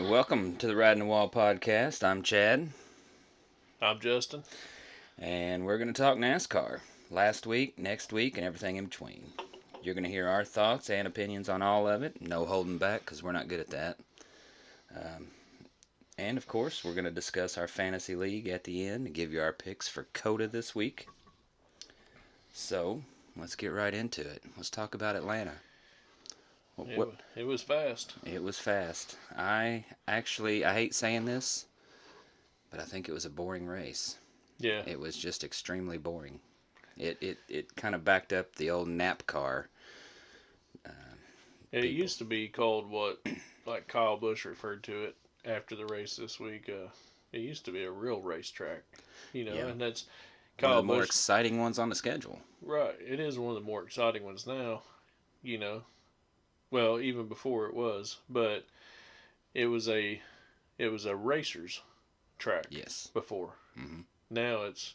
Welcome to the Ridin The Wall podcast. I'm Chad, I'm Justin. and we're going to talk NASCAR. Last week, next week, and everything in between. You're going to hear our thoughts and opinions on all of it. No holding back, because we're not good at that. And, of course, we're going to discuss our fantasy league at the end and give you our picks for COTA this week. So, let's get right into it. Let's talk about Atlanta. It was fast. It was fast. I hate saying this, but I think it was a boring race. Yeah. It was just extremely boring. It kind of backed up the old nap car. It used to be called what, like Kyle Busch referred to it after the race this week. It used to be a real racetrack, Yeah. and that's One of Kyle the more Busch. exciting ones on the schedule. Right. It is one of the more exciting ones now, you know. Well, even before it was, but it was a racer's track. Yes. Before. Mm-hmm. Now it's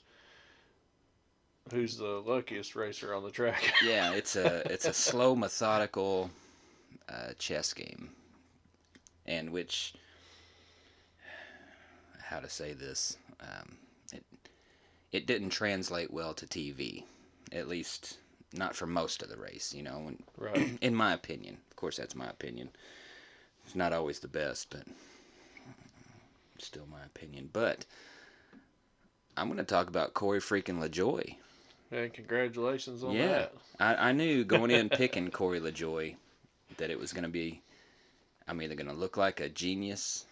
who's the luckiest racer on the track. Yeah, it's a slow, methodical chess game, and which, how to say this, it didn't translate well to TV, at least not for most of the race. Right. In my opinion. Of course, that's my opinion. It's not always the best, but still my opinion. But I'm going to talk about Corey freaking LaJoie. And congratulations on Yeah, that. I knew going in picking Corey LaJoie that it was going to be, I'm either going to look like a genius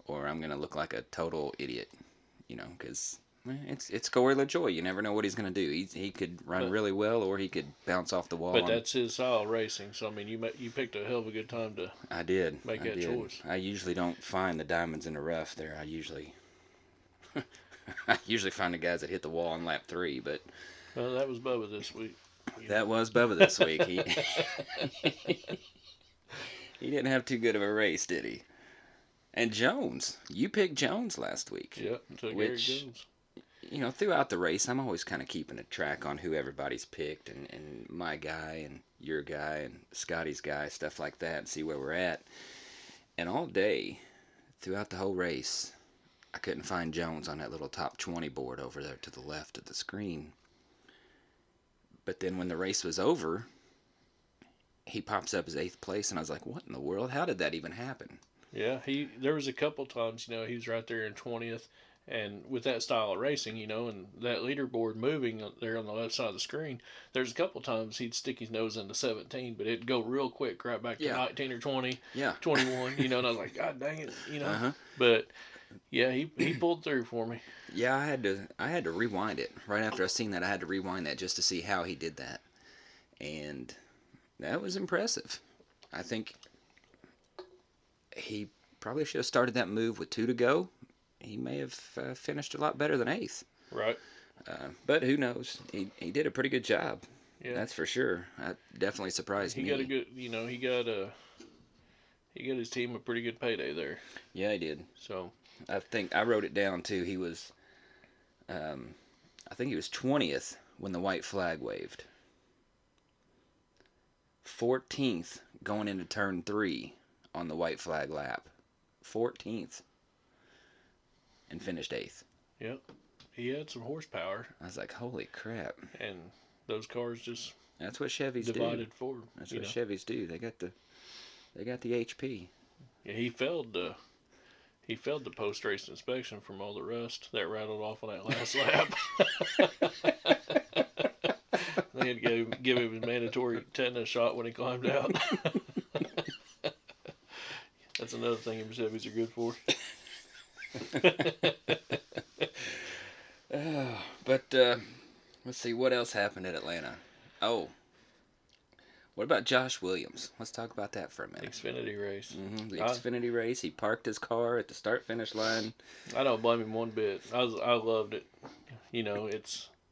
or I'm going to look like a total idiot, because it's Corey LaJoie. You never know what he's going to do. He could run really well or he could bounce off the wall. But that's his style racing. So, I mean, you picked a hell of a good time to make that choice. I usually don't find the diamonds in the rough there. I usually find the guys that hit the wall on lap 3, but... Well, that was Bubba this week. That was Bubba this week. He didn't have too good of a race, did he? And Jones. You picked Jones last week. Yep, took Eric Jones. Throughout the race, I'm always kind of keeping a track on who everybody's picked and my guy and your guy and Scotty's guy, stuff like that, and see where we're at. And all day, throughout the whole race, I couldn't find Jones on that little top 20 board over there to the left of the screen. But then when the race was over, he pops up as 8th place, and I was like, what in the world? How did that even happen? Yeah, there was a couple times, he was right there in 20th, and with that style of racing, and that leaderboard moving there on the left side of the screen, there's a couple times he'd stick his nose into 17, but it'd go real quick right back to 19 or 20, 21, and I was like, God dang it, But yeah, he pulled through for me. Yeah, I had to rewind it. Right after I seen that, I had to rewind that just to see how he did that. And that was impressive. I think he probably should have started that move with 2 to go. He may have finished a lot better than 8th. Right. But who knows? He did a pretty good job. Yeah. That's for sure. That definitely surprised me. He got a good, he got his team a pretty good payday there. Yeah, he did. So I think I wrote it down too. He was, I think he was 20th when the white flag waved. 14th going into turn 3 on the white flag lap. 14th. And finished 8th. Yep. He had some horsepower. I was like, holy crap. And those cars just that's what Chevys divided do. forward. That's what Chevys do. They got the HP. Yeah, he failed the post race inspection from all the rust that rattled off on that last lap. They had to give him his mandatory tetanus shot when he climbed out. That's another thing Chevys are good for. But let's see what else happened at Atlanta. Oh, what about Josh Williams? Let's talk about that for a minute. Xfinity race. Mm-hmm. The Xfinity race. He parked his car at the start-finish line. I don't blame him one bit. I loved it.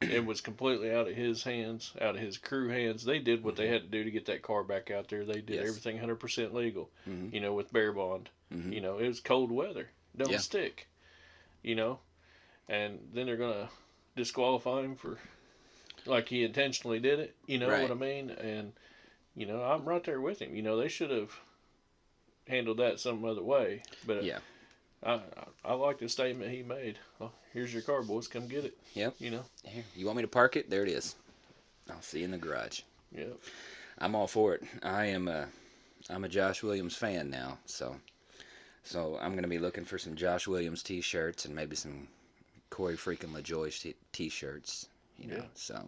It was completely out of his hands, out of his crew hands. They did what they had to do to get that car back out there. They did everything 100% legal. Mm-hmm. With Bear Bond. Mm-hmm. It was cold weather. Don't stick. And then they're gonna disqualify him for like he intentionally did it. You know right. what I mean? And I'm right there with him. They should have handled that some other way. But Yeah. I I like the statement he made. Oh, here's your car, boys. Come get it. Yep. You know. Here, you want me to park it? There it is. I'll see you in the garage. Yep. I'm all for it. I'm a Josh Williams fan now, so I'm gonna be looking for some Josh Williams T-shirts and maybe some Corey freaking LaJoy T-shirts. Yeah. So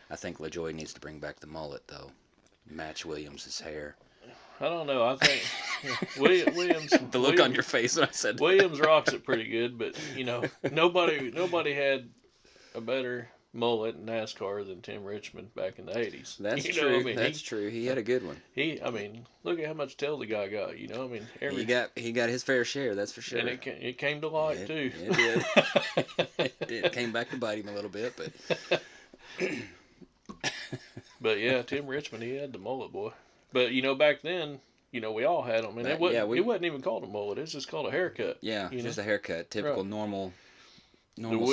I think LaJoy needs to bring back the mullet though, match Williams's hair. I don't know. I think Williams. The look on your face when I said that. Williams rocks it pretty good, but nobody had a better mullet in NASCAR than Tim Richmond back in the '80s. That's you true. Know, I mean, That's true. He had a good one. I mean, look at how much tail the guy got. You know, I mean, He got his fair share. That's for sure. and it came to light too. It did. It did. Came back to bite him a little bit, but. But yeah, Tim Richmond, he had the mullet, boy. But back then, we all had them, and it wasn't even called a mullet. It's just called a haircut. Yeah, just a haircut, typical Right. normal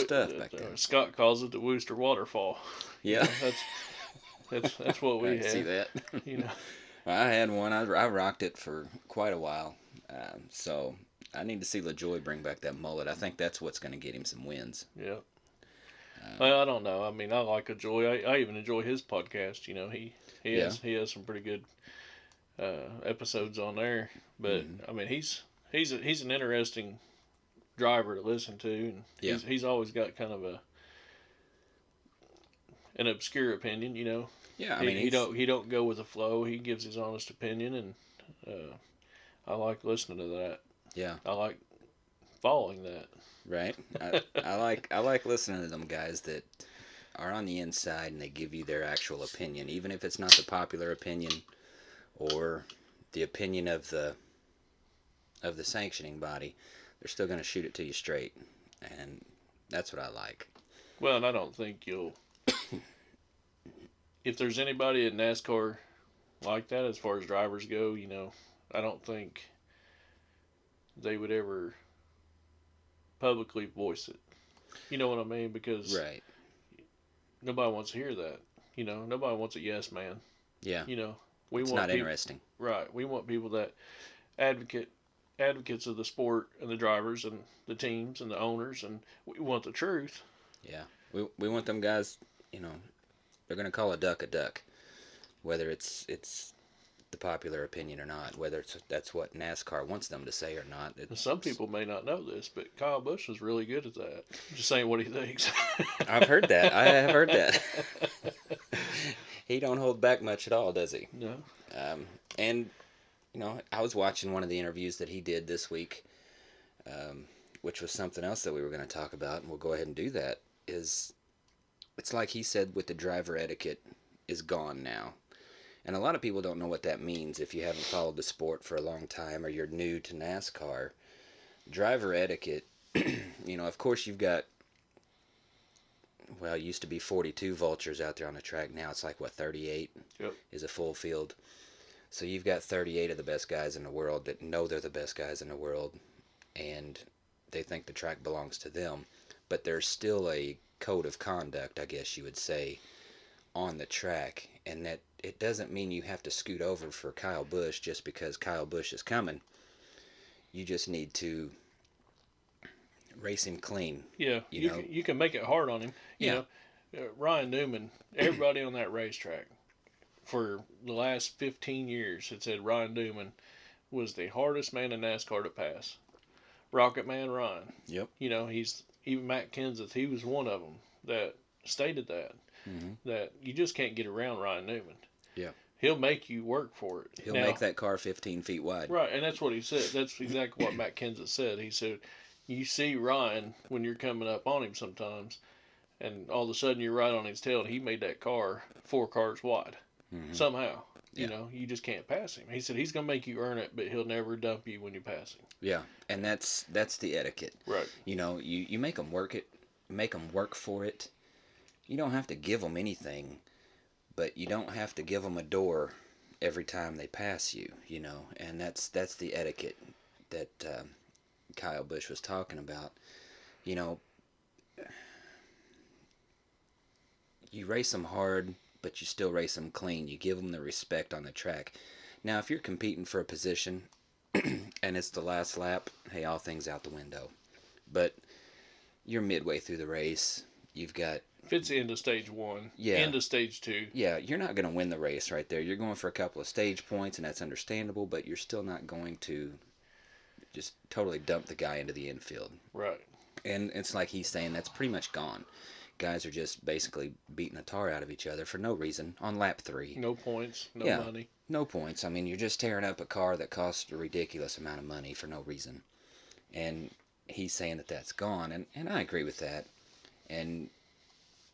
stuff back then. Scott calls it the Wooster waterfall. Yeah, That's what we I had. see that. You know. I had one. I rocked it for quite a while. So I need to see LaJoy bring back that mullet. I think that's what's going to get him some wins. Yeah. Well, I don't know. I mean, I like LaJoy. I even enjoy his podcast. He has some pretty good episodes on there. But I mean, he's an interesting driver to listen to, and he's always got kind of an obscure opinion. Yeah, I mean, he don't go with the flow. He gives his honest opinion, and I like listening to that. Yeah, I like following that. Right. I like listening to them guys that are on the inside and they give you their actual opinion, even if it's not the popular opinion or the opinion of the sanctioning body. They're still going to shoot it to you straight, and that's what I like. Well, and I don't think you'll. If there's anybody in NASCAR like that, as far as drivers go, I don't think they would ever publicly voice it. You know what I mean? Because right. Nobody wants to hear that. Nobody wants a yes man. Yeah. We it's want not people, interesting. Right. We want people that advocates of the sport and the drivers and the teams and the owners, and we want the truth. Yeah. We want them guys, they're going to call a duck, whether it's the popular opinion or not, whether that's what NASCAR wants them to say or not. Some people may not know this, but Kyle Busch is really good at that. Just saying what he thinks. I've heard that. I have heard that. He don't hold back much at all, does he? No. And I was watching one of the interviews that he did this week, which was something else that we were going to talk about, and we'll go ahead and do that. It's like he said with the driver etiquette is gone now. And a lot of people don't know what that means if you haven't followed the sport for a long time or you're new to NASCAR. Driver etiquette, of course you've got, it used to be 42 vultures out there on the track. Now it's like, 38 is a full field. So you've got 38 of the best guys in the world that know they're the best guys in the world, and they think the track belongs to them. But there's still a code of conduct, I guess you would say, on the track, and that it doesn't mean you have to scoot over for Kyle Busch just because Kyle Busch is coming. You just need to race him clean. Yeah, you can make it hard on him. You know, Ryan Newman, everybody on that racetrack for the last 15 years had said Ryan Newman was the hardest man in NASCAR to pass. Rocket Man Ryan. Yep. He's even Matt Kenseth. He was one of them that stated that. That you just can't get around Ryan Newman. Yeah. He'll make you work for it. He'll make that car 15 feet wide. Right, and that's what he said. That's exactly what Matt Kenseth said. He said, you see Ryan when you're coming up on him sometimes, and all of a sudden you're right on his tail, and he made that car 4 cars wide. Somehow. You just can't pass him. He said he's going to make you earn it, but he'll never dump you when you pass him. Yeah, and that's the etiquette. Right. You make them work it, make them work for it. You don't have to give them anything, but you don't have to give them a door every time they pass you, and that's the etiquette that Kyle Busch was talking about. You race them hard, but you still race them clean. You give them the respect on the track. Now, if you're competing for a position and it's the last lap, hey, all things out the window. But you're midway through the race. You've got, If it's into stage one, yeah, into stage two, yeah, you're not going to win the race right there. You're going for a couple of stage points, and that's understandable, but you're still not going to just totally dump the guy into the infield. right? And it's like he's saying that's pretty much gone. Guys are just basically beating the tar out of each other for no reason on lap 3. No points, no Yeah, money. no points. I mean, you're just tearing up a car that costs a ridiculous amount of money for no reason. And he's saying that that's gone, and I agree with that. And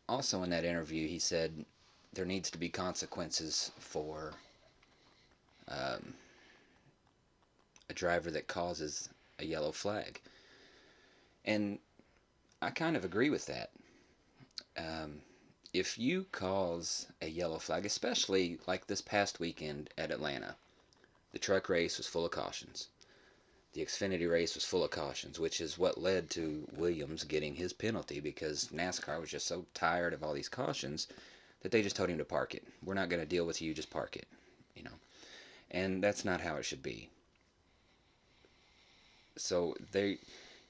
also in that interview, he said there needs to be consequences for um, a driver that causes a yellow flag. And I kind of agree with that. Um, if you cause a yellow flag, especially like this past weekend at Atlanta, the truck race was full of cautions. The Xfinity race was full of cautions, which is what led to Williams getting his penalty because NASCAR was just so tired of all these cautions that they just told him to park it. We're not going to deal with you, just park it, you know. And that's not how it should be. So they're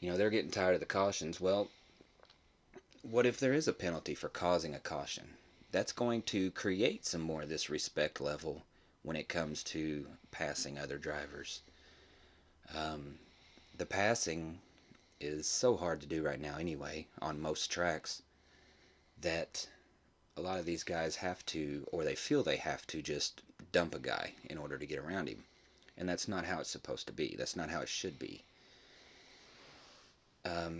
getting tired of the cautions. Well, what if there is a penalty for causing a caution? That's going to create some more of this respect level when it comes to passing other drivers. Um, the passing is so hard to do right now anyway on most tracks that a lot of these guys have to, or they feel they have to, just dump a guy in order to get around him. And that's not how it's supposed to be. That's not how it should be.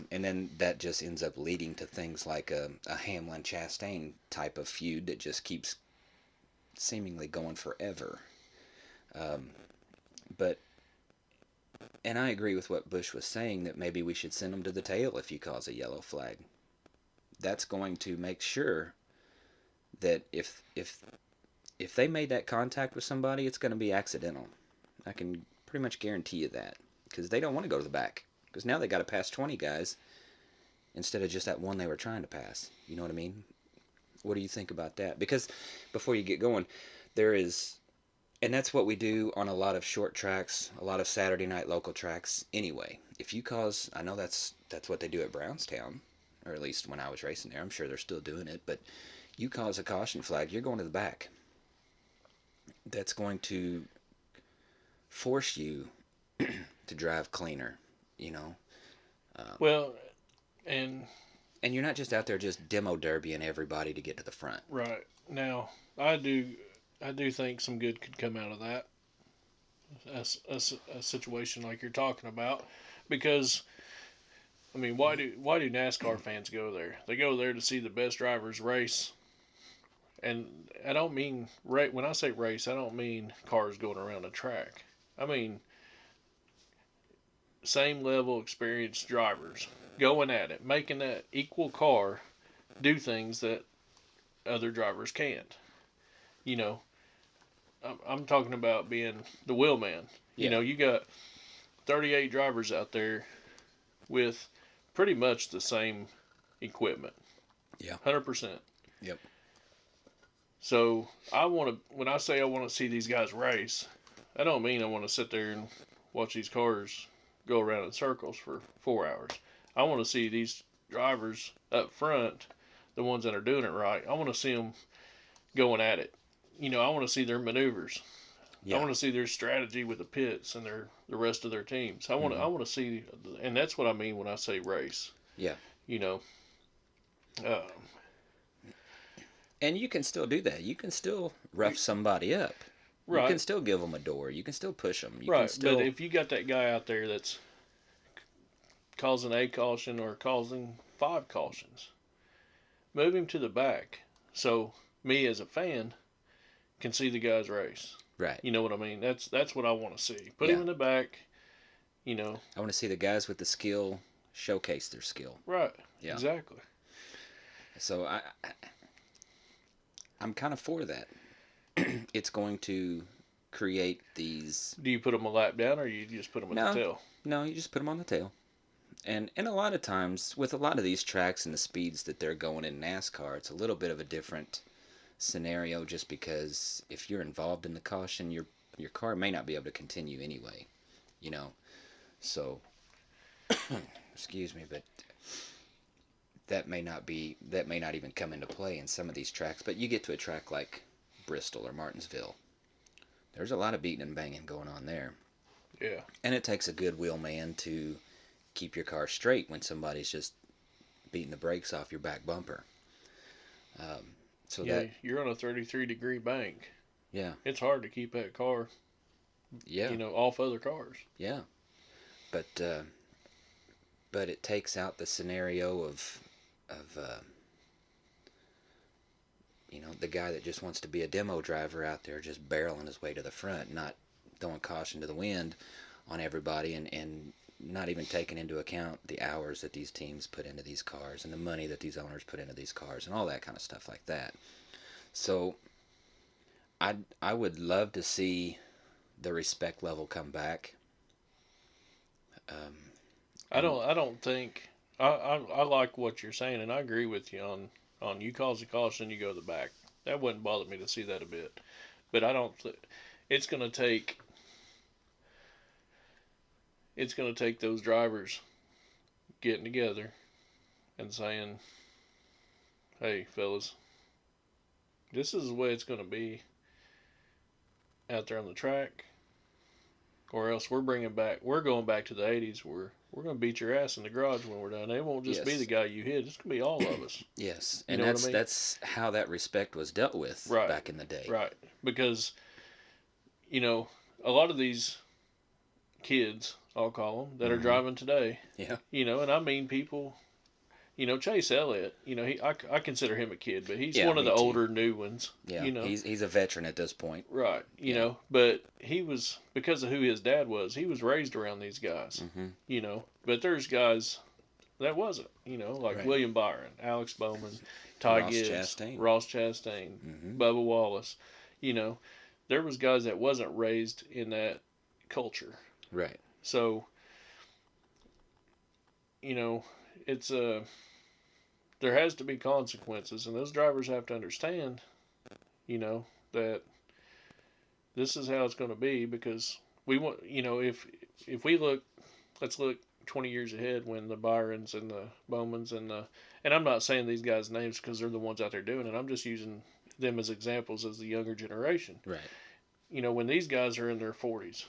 And then that just ends up leading to things like a Hamlin-Chastain type of feud that just keeps seemingly going forever. Um, but, and I agree with what Bush was saying, that maybe we should send them to the tail if you cause a yellow flag. That's going to make sure that if they made that contact with somebody, it's going to be accidental. I can pretty much guarantee you that, because they don't want to go to the back. Because now they got to pass 20 guys instead of just that one they were trying to pass. You know what I mean? What do you think about that? Because before you get going, there is, and that's what we do on a lot of short tracks, a lot of Saturday night local tracks anyway. If you cause, I know that's what they do at Brownstown, or at least when I was racing there. I'm sure they're still doing it, but you cause a caution flag, you're going to the back. That's going to force you to drive cleaner, you know. Well, and And you're not just out there just demo derbying everybody to get to the front. right now, I do think some good could come out of that. A situation like you're talking about, because I mean, why do NASCAR fans go there? They go there to see the best drivers race. And I don't mean when I say race, I don't mean cars going around a track. I mean same level experienced drivers going at it, making that equal car do things that other drivers can't. You know, I'm talking about being the wheelman. You Yeah. know, you got 38 drivers out there with pretty much the same equipment. Yeah. 100%. Yep. So when I say I want to see these guys race, I don't mean I want to sit there and watch these cars go around in circles for 4 hours. I want to see these drivers up front, the ones that are doing it right. I want to see them going at it. You know, I want to see their maneuvers. I Yeah. want to see their strategy with the pits and the rest of their teams. I Mm-hmm. want to see, and that's what I mean when I say race. Yeah. You know, uh, And you can still do that. You can still rough somebody up. You can right, still give them a door. You can still push them. You can right. But still. if you got that guy out there that's causing a caution or causing 5 cautions, move him to the back so me as a fan can see the guys race. Right. You know what I mean? That's what I want to see. Put Yeah. him in the back. You know. I want to see the guys with the skill showcase their skill. Right. Yeah. Exactly. So I'm kind of for that. It's going to create these. Do you put them a lap down, or you just put them at No. the tail? No, you just put them on the tail. And a lot of times, with a lot of these tracks and the speeds that they're going in NASCAR, it's a little bit of a different scenario, just because if you're involved in the caution, your car may not be able to continue anyway. you know. So, excuse me, but that may not even come into play in some of these tracks. But you get to a track like Bristol or Martinsville, there's a lot of beating and banging going on there. Yeah. And it takes a good wheelman to keep your car straight when somebody's just beating the brakes off your back bumper. Um, so Yeah, that, you're on a 33-degree bank. yeah, It's hard to keep that car, yeah, off other cars. yeah. But but it takes out the scenario of the guy that just wants to be a demo driver out there, just barreling his way to the front, not throwing caution to the wind on everybody, and not even taking into account the hours that these teams put into these cars and the money that these owners put into these cars and all that kind of stuff like that. So I would love to see the respect level come back. Um, and I don't think I like what you're saying, and I agree with you on you cause a caution, you go to the back. That wouldn't bother me to see that a bit, but I don't. It's gonna take it's gonna take those drivers getting together and saying, "Hey, fellas, this is the way it's gonna be out there on the track, or else we're going back to the '80s where we're gonna beat your ass in the garage when we're done. It won't just be the yes, guy you hit; it's gonna be all of us." yes, You and know what I mean? that's how that respect was dealt with Right, back in the day. right. Because a lot of these kids, I'll call them, that are Hmm. driving today, Yeah. and I mean people. Chase Elliott. I consider him a kid, but he's Yeah, one of me the too. older new ones. Yeah, he's a veteran at this point. Right. Yeah. But he was, because of who his dad was, he was raised around these guys. Hmm. But there's guys that wasn't. Like Right. William Byron, Alex Bowman, Ty Ross Gibbs, Chastain. Ross Chastain, Hmm. Bubba Wallace. You know, there was guys that wasn't raised in that culture. Right. So you know, it's there has to be consequences, and those drivers have to understand, that this is how it's going to be because we want, if we look, let's look 20 years ahead when the Byrons and the Bowmans and I'm not saying these guys' names because they're the ones out there doing it. I'm just using them as examples as the younger generation. Right. When these guys are in their 40s,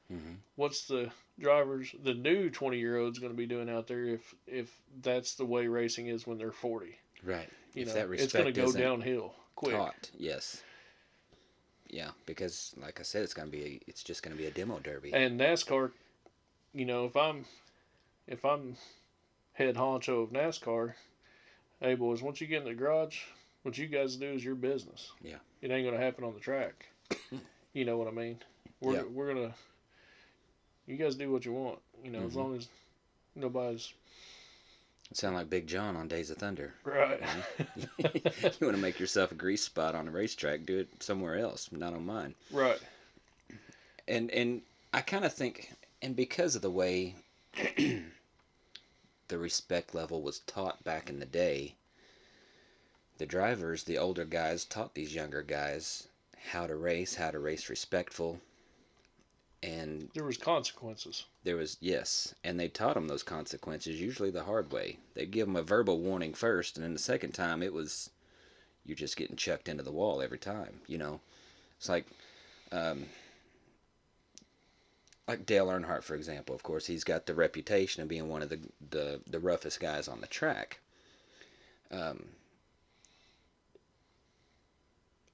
Hmm. what's the new 20-year-olds going to be doing out there if that's the way racing is when they're 40? Right. If that It's going to respect go isn't downhill quick. taught, yes. Yeah, because like I said, it's just gonna be a demo derby. And NASCAR, if I'm head honcho of NASCAR, hey boys, once you get in the garage, what you guys do is your business. Yeah. It ain't gonna happen on the track. You know what I mean? Yeah. We're gonna you guys do what you want. As Hmm. long as nobody's Sound like Big John on Days of Thunder. right. You want to make yourself a grease spot on a racetrack, do it somewhere else, not on mine. Right. And I kind of think, and because of the way the respect level was taught back in the day, the drivers, the older guys, taught these younger guys how to race respectful, and There was consequences. there was, yes, and they taught them those consequences, usually the hard way. They'd give them a verbal warning first, and then the second time it was you're just getting chucked into the wall every time. It's um, like Dale Earnhardt, for example. Of course, he's got the reputation of being one of the roughest guys on the track. Um,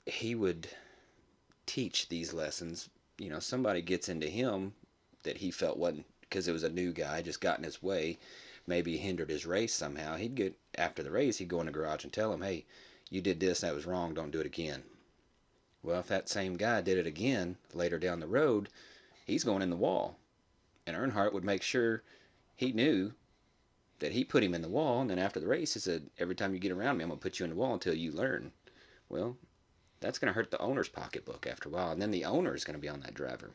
he would teach these lessons. Somebody gets into him that he felt wasn't, because it was a new guy, just got in his way, maybe hindered his race somehow. He'd get, after the race, he'd go in the garage and tell him, hey, you did this, that was wrong, don't do it again. Well, if that same guy did it again later down the road, he's going in the wall. And Earnhardt would make sure he knew that he put him in the wall, and then after the race, he said, every time you get around me, I'm going to put you in the wall until you learn. Well, that's going to hurt the owner's pocketbook after a while, and then the owner is going to be on that driver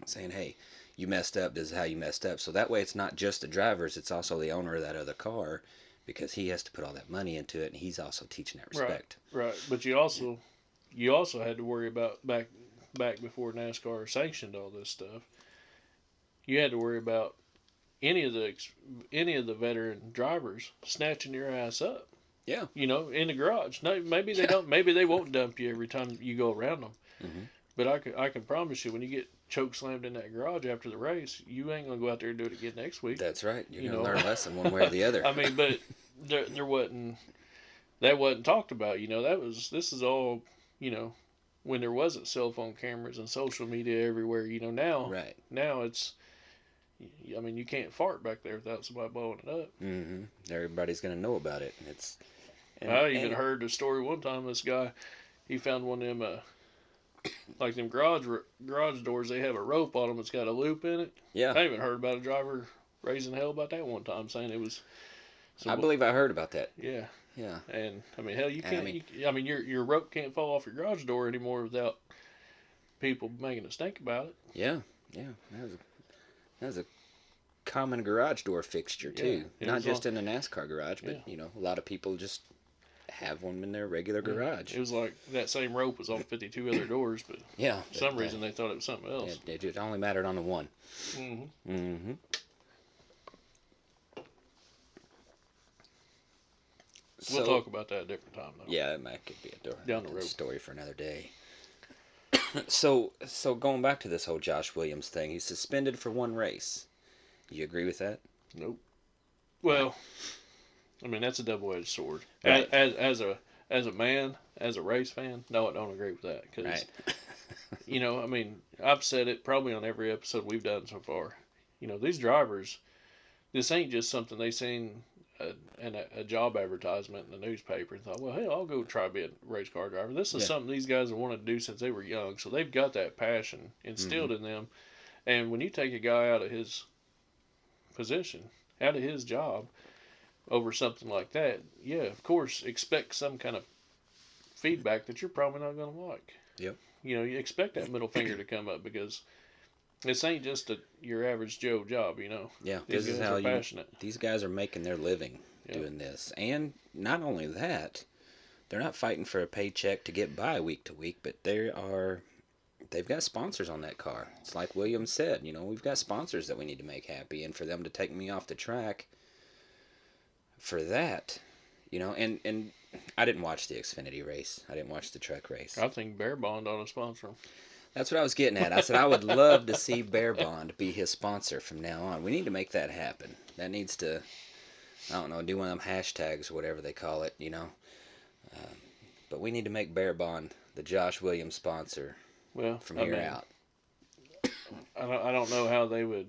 saying, hey, you messed up, this is how you messed up. So that way it's not just the drivers, it's also the owner of that other car, because he has to put all that money into it, and he's also teaching that respect. Right. But you also had to worry about back before NASCAR sanctioned all this stuff. you had to worry about any of the veteran drivers snatching your ass up. Yeah. In the garage. No, maybe they Yeah. don't. Maybe they won't dump you every time you go around them. Mm-hmm. But I can promise you, when you get choke slammed in that garage after the race, you ain't gonna go out there and do it again next week. That's right. You're You going to know, learn a lesson one way or the other. I mean, but there wasn't that wasn't talked about. This is all when there wasn't cell phone cameras and social media everywhere. Right. Now it's. I mean, you can't fart back there without somebody blowing it up. Mm-hmm. Everybody's going to know about it. I even heard a story one time. This guy, he found one of them, like them garage doors. They have a rope on them that's got a loop in it. Yeah. I even heard about a driver raising hell about that one time, saying it was. I believe I heard about that. Yeah. Yeah. And I mean, hell, you can't. I mean, Your rope can't fall off your garage door anymore without people making a stink about it. Yeah. Yeah. That was a common garage door fixture too. Not just in the NASCAR garage, but a lot of people just have one in their regular garage. It was like that same rope was on 52 other doors, but for some reason they thought it was something else. It only mattered on the one. Mm-hmm. Mm-hmm. We'll talk about that a different time, though. Yeah, that could be down the road story for another day. So going back to this whole Josh Williams thing, he's suspended for one race. You agree with that? Nope. Well, I mean, that's a double-edged sword. Right. As a man, as a race fan, no, I don't agree with that. Because, right. I mean, I've said it probably on every episode we've done so far. These drivers, this ain't just something they seen a job advertisement in the newspaper and thought, well, hey, I'll go try to be a race car driver. This is something these guys have wanted to do since they were young. So they've got that passion instilled in them. And when you take a guy out of his position, out of his job, over something like that, yeah, of course, expect some kind of feedback that you're probably not going to like. Yep. You expect that middle finger to come up because this ain't just your average Joe job, Yeah, these this is guys how are passionate. These guys are making their living doing this. And not only that, they're not fighting for a paycheck to get by week to week, but they've got sponsors on that car. It's like William said, we've got sponsors that we need to make happy, and for them to take me off the track for that, and I didn't watch the Xfinity race. I didn't watch the truck race. I think Bear Bond ought to sponsor him. That's what I was getting at. I said I would love to see Bear Bond be his sponsor from now on. We need to make that happen. That needs to, I don't know, do one of them hashtags or whatever they call it, but we need to make Bear Bond the Josh Williams sponsor from here out. I don't know how they would,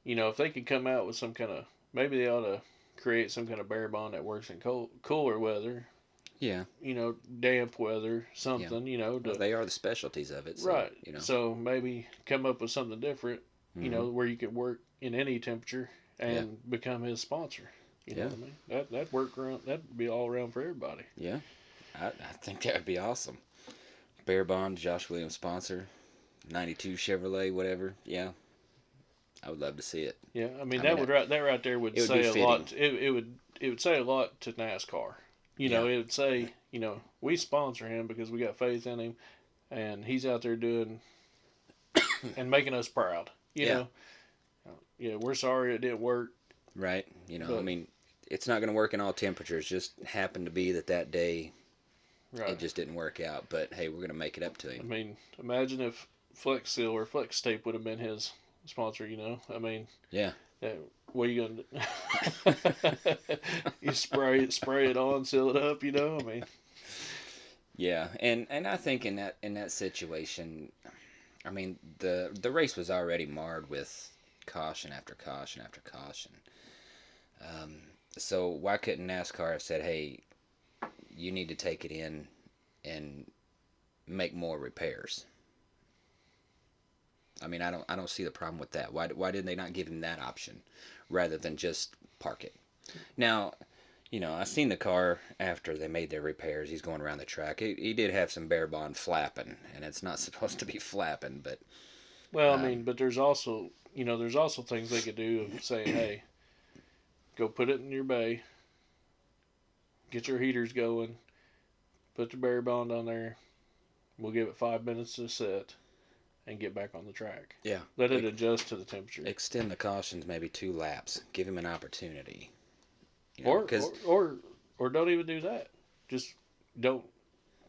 if they could come out with some kind of, maybe they ought to create some kind of Bear Bond that works in cooler weather. Yeah. Damp weather, something, Well, they are the specialties of it. So, right. So maybe come up with something different, where you could work in any temperature and become his sponsor. You know what I mean? That'd work around, that'd be all around for everybody. Yeah. I think that would be awesome. Bear Bond, Josh Williams sponsor, 92 Chevrolet, whatever. Yeah. I would love to see it. Yeah. I mean, that right there would say a lot. It would say a lot to NASCAR. It would say, we sponsor him because we got faith in him, and he's out there doing and making us proud. You know, we're sorry it didn't work. Right. I mean, it's not going to work in all temperatures. Just happened to be that day, it just didn't work out. But hey, we're going to make it up to him. I mean, imagine if Flex Seal or Flex Tape would have been his sponsor. I mean, what are you gonna do? You spray it on, seal it up. I mean, yeah, and I think in that situation, I mean the race was already marred with caution after caution after caution. So why couldn't NASCAR have said, hey, you need to take it in and make more repairs? I mean, I don't see the problem with that. Why did they not give him that option rather than just park it? Now, I seen the car after they made their repairs. He's going around the track. He did have some Bear Bond flapping, and it's not supposed to be flapping, but. Well, I mean, but there's also things they could do of saying, hey, go put it in your bay, get your heaters going, put the Bear Bond on there. We'll give it 5 minutes to set. and get back on the track. Yeah. Let it adjust to the temperature. Extend the cautions maybe 2 laps. Give him an opportunity. You know, Or, because or don't even do that. Just don't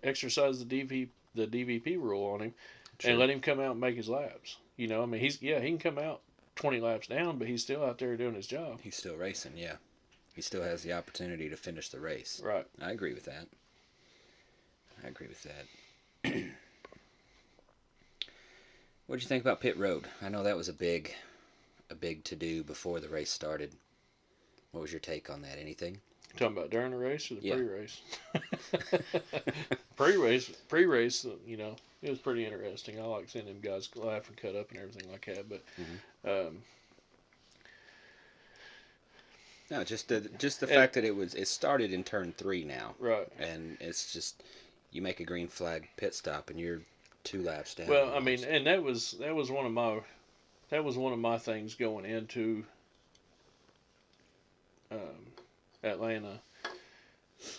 exercise the DVP rule on him, and true. let him come out and make his laps. You know, I mean, he can come out 20 laps down, but he's still out there doing his job. He's still racing. Yeah. He still has the opportunity to finish the race. Right. I agree with that. I agree with that. What did you think about pit road? I know that was a big to do before the race started. What was your take on that? Anything? Talking about during the race or the Yeah. pre-race? Pre-race, you know, it was pretty interesting. I like seeing them guys laugh and cut up and everything like that. But No, just the fact that it started in turn 3 now, right. and it's just you make a green flag pit stop and you're 2 laps down. Well, I mean, and that was one of my things going into Atlanta,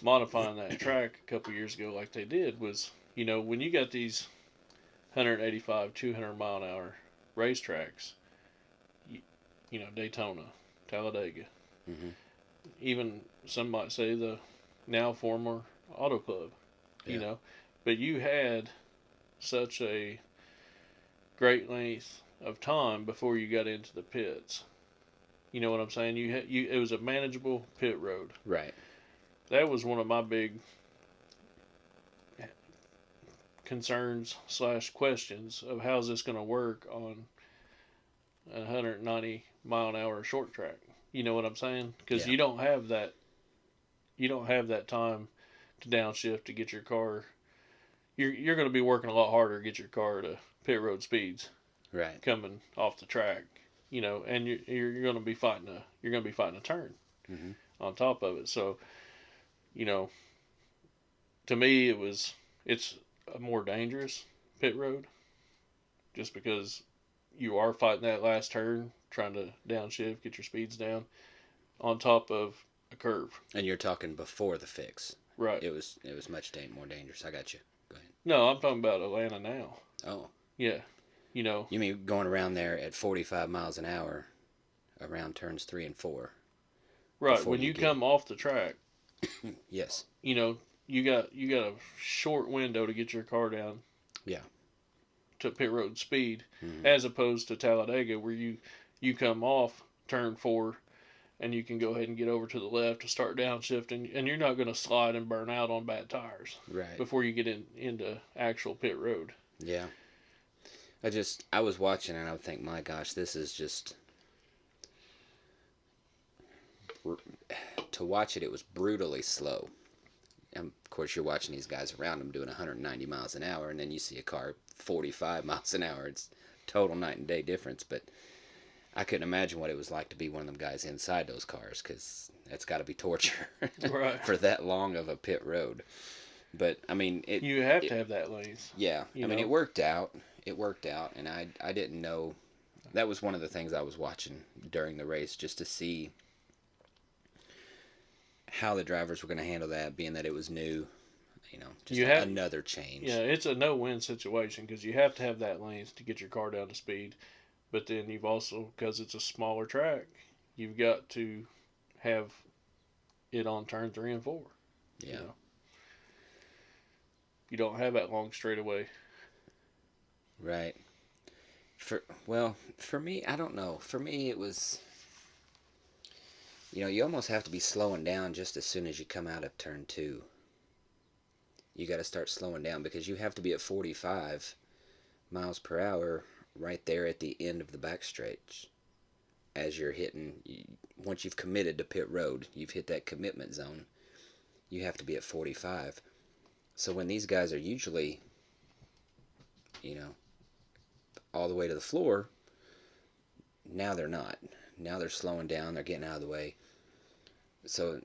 modifying that track a couple years ago, like they did, was, you know, when you got these 185, 200 mile an hour racetracks, you know, Daytona, Talladega, mm-hmm. even some might say the now former Auto Club, you know, but you had such a great length of time before you got into the pits. You know what I'm saying? It was a manageable pit road. Right. That was one of my big concerns / questions of how's this going to work on a 190 mile an hour short track. You know what I'm saying? Because you don't have that. You don't have that time to downshift to get your car. You're going to be working a lot harder to get your car to pit road speeds. Right. Coming off the track, you know, and you're going to be fighting a turn mm-hmm. on top of it. So, you know, to me it's a more dangerous pit road, just because you are fighting that last turn, trying to downshift, get your speeds down, on top of a curve. And you're talking before the fix. Right. It was much more dangerous. I got you. Go ahead. No, I'm talking about Atlanta now. Oh. Yeah. You know. You mean going around there at 45 miles an hour around turns 3 and 4? Right. When you come off the track. Yes. You know, you got a short window to get your car down. Yeah. To pit road speed, mm-hmm. as opposed to Talladega, where you come off turn 4 and you can go ahead and get over to the left to start downshifting, and you're not going to slide and burn out on bad tires. Right. Before you get into actual pit road. Yeah. I was watching and I would think, my gosh, this is just, to watch it, it was brutally slow. And of course, you're watching these guys around them doing 190 miles an hour, and then you see a car 45 miles an hour. It's total night and day difference. But I couldn't imagine what it was like to be one of them guys inside those cars, because that's got to be torture right. for that long of a pit road. But I mean, you have to have that length. Yeah, I mean, it worked out. It worked out, and I didn't know. That was one of the things I was watching during the race, just to see how the drivers were going to handle that, being that it was new. You know, just another change. Yeah, it's a no-win situation, because you have to have that length to get your car down to speed. But then you've also, because it's a smaller track, you've got to have it on turn 3 and 4. Yeah. You know? You don't have that long straightaway. Right. For me, I don't know. For me, it was, you know, you almost have to be slowing down just as soon as you come out of turn 2. You got to start slowing down, because you have to be at 45 miles per hour right there at the end of the backstretch. As you're hitting, once you've committed to pit road, you've hit that commitment zone, you have to be at 45. So when these guys are usually, you know, all the way to the floor, now they're not. Now they're slowing down, they're getting out of the way. So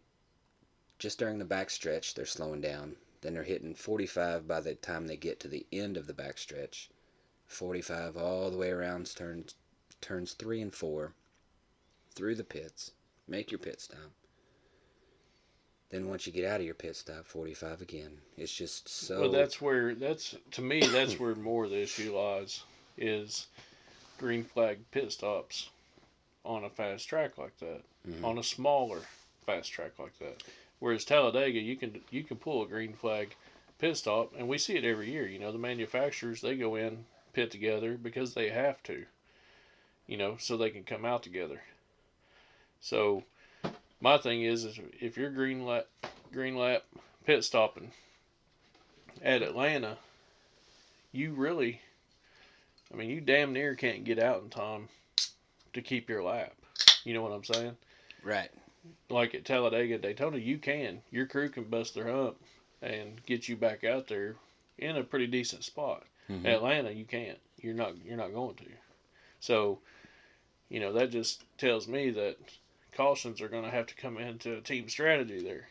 just during the backstretch, they're slowing down. Then they're hitting 45 by the time they get to the end of the backstretch. 45 all the way around turns 3 and 4, through the pits, make your pit stop. Then once you get out of your pit stop, 45 again. It's just so... Well, to me, that's where more of the issue lies, is green flag pit stops on a fast track like that, Mm-hmm. on a smaller fast track like that. Whereas Talladega, you can pull a green flag pit stop, and we see it every year. The manufacturers, they go in pit together because they have to, so they can come out together. So my thing is if you're green lap pit stopping at Atlanta, you really, you damn near can't get out in time to keep your lap. You know what I'm saying? Right. Like at Talladega, Daytona, you can. Your crew can bust their hump and get you back out there in a pretty decent spot. Mm-hmm. Atlanta, you can't. You're not. You're not going to. So that just tells me that cautions are going to have to come into a team strategy there.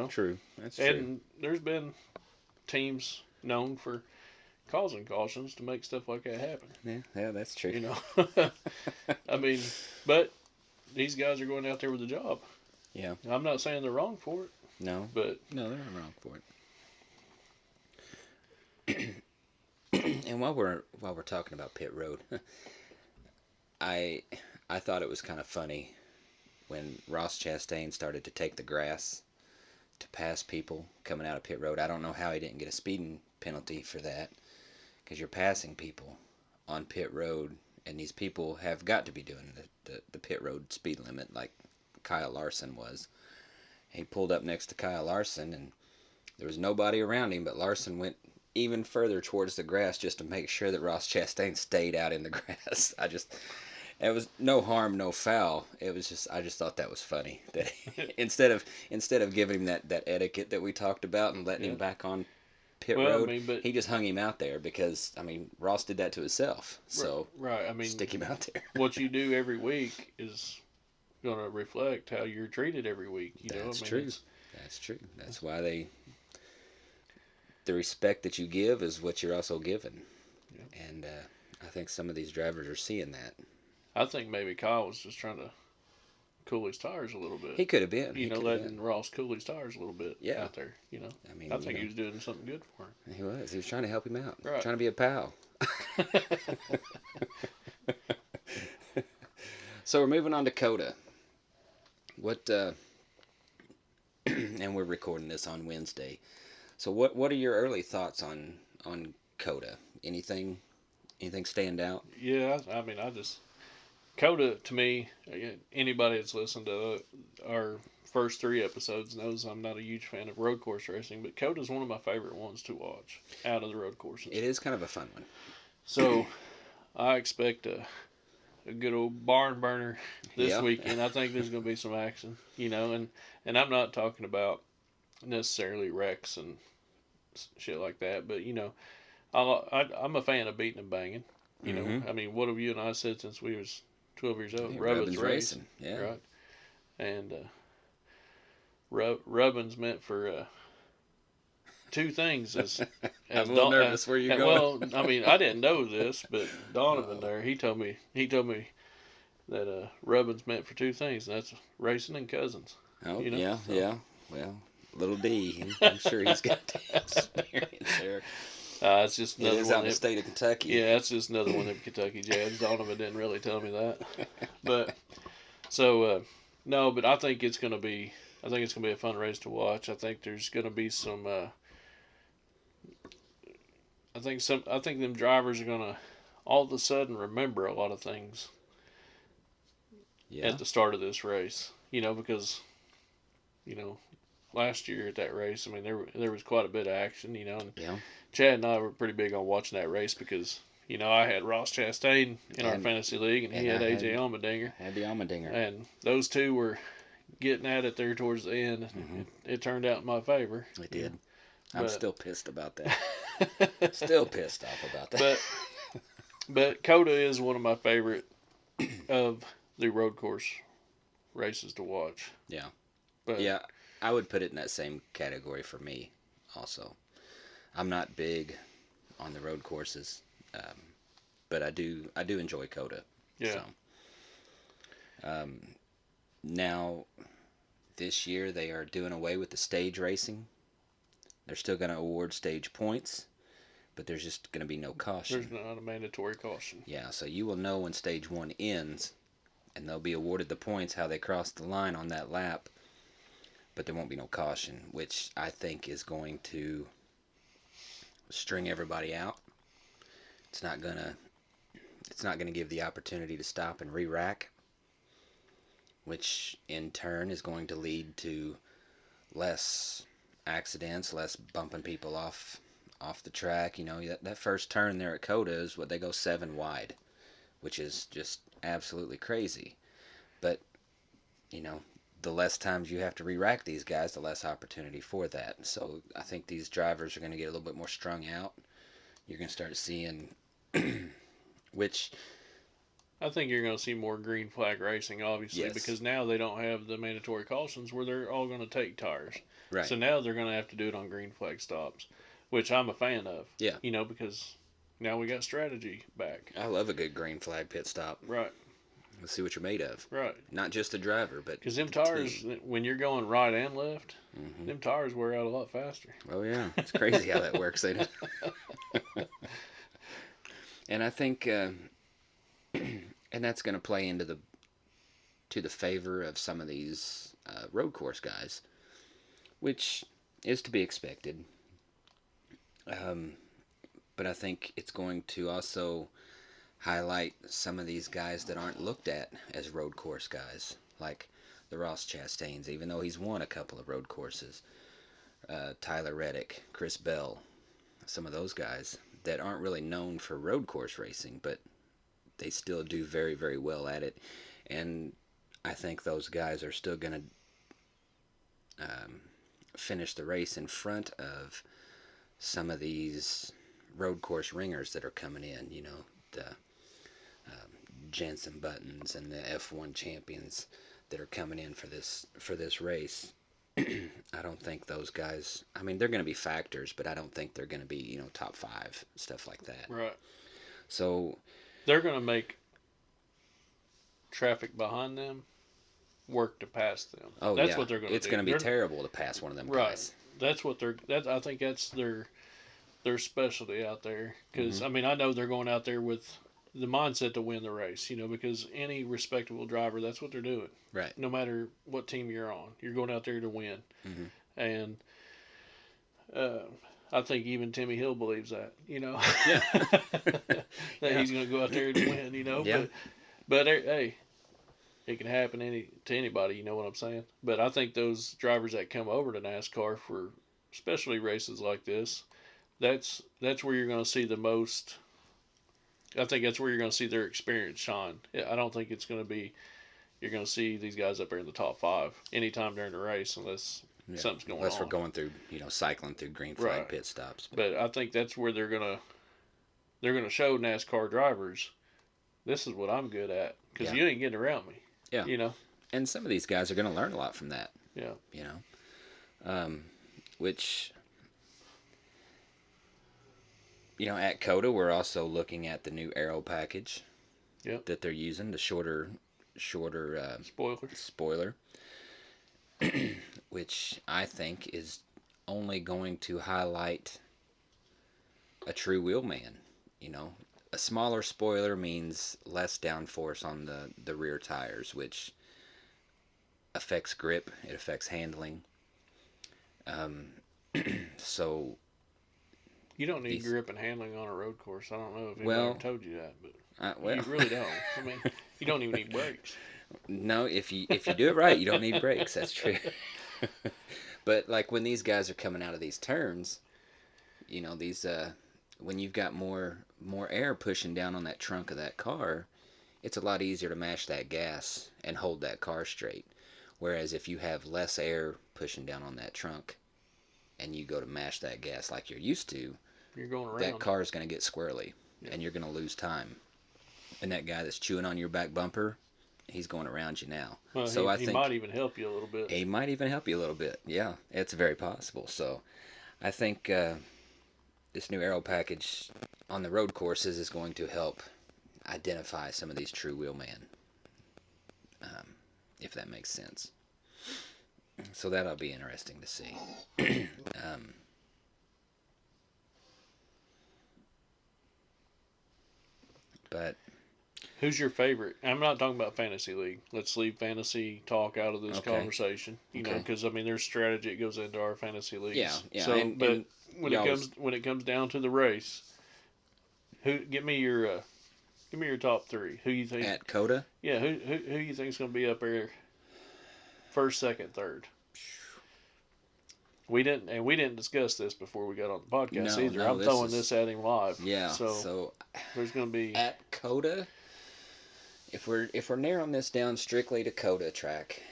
True. That's true. And there's been teams known for causing cautions to make stuff like that happen. Yeah, that's true. I mean, but these guys are going out there with a job. Yeah. I'm not saying they're wrong for it. No. But no, they're not wrong for it. And while we're talking about pit road, I thought it was kind of funny when Ross Chastain started to take the grass to pass people coming out of pit road. I don't know how he didn't get a speeding penalty for that, because you're passing people on pit road, and these people have got to be doing the pit road speed limit like Kyle Larson was. He pulled up next to Kyle Larson, and there was nobody around him, but Larson went even further towards the grass just to make sure that Ross Chastain stayed out in the grass. It was no harm, no foul. It was just, I just thought that was funny that instead of giving him that etiquette that we talked about and letting him back on pit road, but he just hung him out there because Ross did that to himself. So right, stick him out there. What you do every week is going to reflect how you're treated every week. That's true. That's true. That's why the respect that you give is what you're also given. Yeah. And I think some of these drivers are seeing that. I think maybe Kyle was just trying to cool his tires a little bit. He could have been. Letting Ross cool his tires a little bit out there. I think he was doing something good for him. He was. He was trying to help him out. Right. Trying to be a pal. So we're moving on to COTA. What? And we're recording this on Wednesday. So what are your early thoughts on COTA? Anything stand out? Yeah, COTA, to me, anybody that's listened to our first 3 episodes knows I'm not a huge fan of road course racing, but COTA is one of my favorite ones to watch out of the road courses. It is kind of a fun one. So I expect a good old barn burner this weekend. I think there's going to be some action, and I'm not talking about necessarily wrecks and shit like that, but I'm a fan of beating and banging. What have you and I said since we was 12 years old? Yeah, Rubbin's racing. Yeah. Right. And Rubbin's meant for 2 things. I'm a little nervous where you're going. Well, I didn't know this, but Donovan there, he told me that Rubbin's meant for 2 things, and that's racing and cousins. Oh, yeah. Well, little D, I'm sure he's got the experience there. It's just another one out in the state of Kentucky. Yeah, it's just another one of them Kentucky jabs. Donovan didn't really tell me that, but so no, but I think it's gonna be a fun race to watch. I think there's gonna be some. I think them drivers are gonna all of a sudden remember a lot of things. At the start of this race, because last year at that race, there was quite a bit of action, and Chad and I were pretty big on watching that race because, I had Ross Chastain in our fantasy league, and he had AJ Allmendinger. Had the Allmendinger. And those two were getting at it there towards the end. Mm-hmm. It turned out in my favor. It did. I'm still pissed about that. Still pissed off about that. But COTA is one of my favorite of the road course races to watch. Yeah. But yeah, I would put it in that same category for me also. I'm not big on the road courses, but I do enjoy COTA. Yeah. So, now, this year they are doing away with the stage racing. They're still going to award stage points, but there's just going to be no There's caution. not a mandatory caution. Yeah, so you will know when stage one ends, and they'll be awarded the points how they crossed the line on that lap, but there won't be no caution, which I think is going to string everybody out. It's not gonna give the opportunity to stop and re-rack, which in turn is going to lead to less accidents, less bumping people off the track. You know, that first turn there at COTA is what they go 7 wide, which is just absolutely crazy. But, you know, the less times you have to re-rack these guys, the less opportunity for that. So I think these drivers are going to get a little bit more strung out. You're going to start seeing, which, I think you're going to see more green flag racing, obviously, yes, because now they don't have the mandatory cautions where they're all going to take tires. right, So now they're going to have to do it on green flag stops, which I'm a fan of. yeah. You know, because now we got strategy back. I love a good green flag pit stop. Right. Let's see what you're made of. Right. Not just the driver, but because them the tires, team. when you're going right and left, Mm-hmm. them tires wear out a lot faster. Oh yeah, it's crazy how that works. And I think, and that's going to play into the favor of some of these road course guys, which is to be expected. But I think it's going to also highlight some of these guys that aren't looked at as road course guys, like the Ross Chastains, even though he's won a couple of road courses. Tyler Reddick, Chris Bell, some of those guys that aren't really known for road course racing, but they still do very, very well at it. And I think those guys are still going to finish the race in front of some of these road course ringers that are coming in. You know, the Jensen Buttons and the F1 champions that are coming in for this race. I don't think those guys. I mean, they're going to be factors, but I don't think they're going to be top 5 stuff like that. Right. So they're going to make traffic behind them work to pass them. oh That's yeah, what they're going to do. It's going to be terrible to pass one of them right. guys. That's what they're. I think that's their specialty out there. Because Mm-hmm. I mean, I know they're going out there with the mindset to win the race. You know, because any respectable driver, that's what they're doing. Right. No matter what team you're on, you're going out there to win. Mm-hmm. And I think even Timmy Hill believes that. You know. Yeah. that yeah. he's going to go out there to win. You know. Yeah. But hey. It can happen to anybody, you know what I'm saying? But I think those drivers that come over to NASCAR for especially races like this, that's where you're going to see the most. I think that's where you're going to see their experience shine. I don't think it's going to be you're going to see these guys up there in the top 5 anytime during the race unless something's going unless on. We're going through cycling through green flag right. pit stops. But I think that's where they're going to show NASCAR drivers this is what I'm good at because you ain't getting around me. Yeah. You know. And some of these guys are going to learn a lot from that. Yeah. You know, which, at COTA, we're also looking at the new aero package that they're using, the shorter spoiler, which I think is only going to highlight a true wheelman. You know, a smaller spoiler means less downforce on the rear tires, which affects grip, it affects handling. So you don't need grip and handling on a road course. I don't know if anyone ever told you that, but you really don't. I mean, you don't even need brakes. No, if you do it right, you don't need brakes. That's true. But like when these guys are coming out of these turns, these when you've got more air pushing down on that trunk of that car, it's a lot easier to mash that gas and hold that car straight. Whereas if you have less air pushing down on that trunk and you go to mash that gas like you're used to, you're going around. That car is going to get squirrely and you're going to lose time. And that guy that's chewing on your back bumper, he's going around you now. Well, so I think he might even help you a little bit. He might even help you a little bit. Yeah, it's very possible. So I think this new aero package on the road courses is going to help identify some of these true wheelmen, if that makes sense. So that'll be interesting to see. Who's your favorite? I'm not talking about fantasy league. Let's leave fantasy talk out of this Okay. conversation. Okay. because I mean, there's strategy that goes into our fantasy Yeah. leagues. Yeah. So, but And y'all was when it comes down to the race, who give me your top three? Who you think? at COTA. Yeah, who you think is going to be up there first, second, third? We didn't discuss this before we got on the podcast No. either. No. I'm This throwing is this at him live. yeah. So So there's going to be at COTA, if we're narrowing this down strictly to COTA track,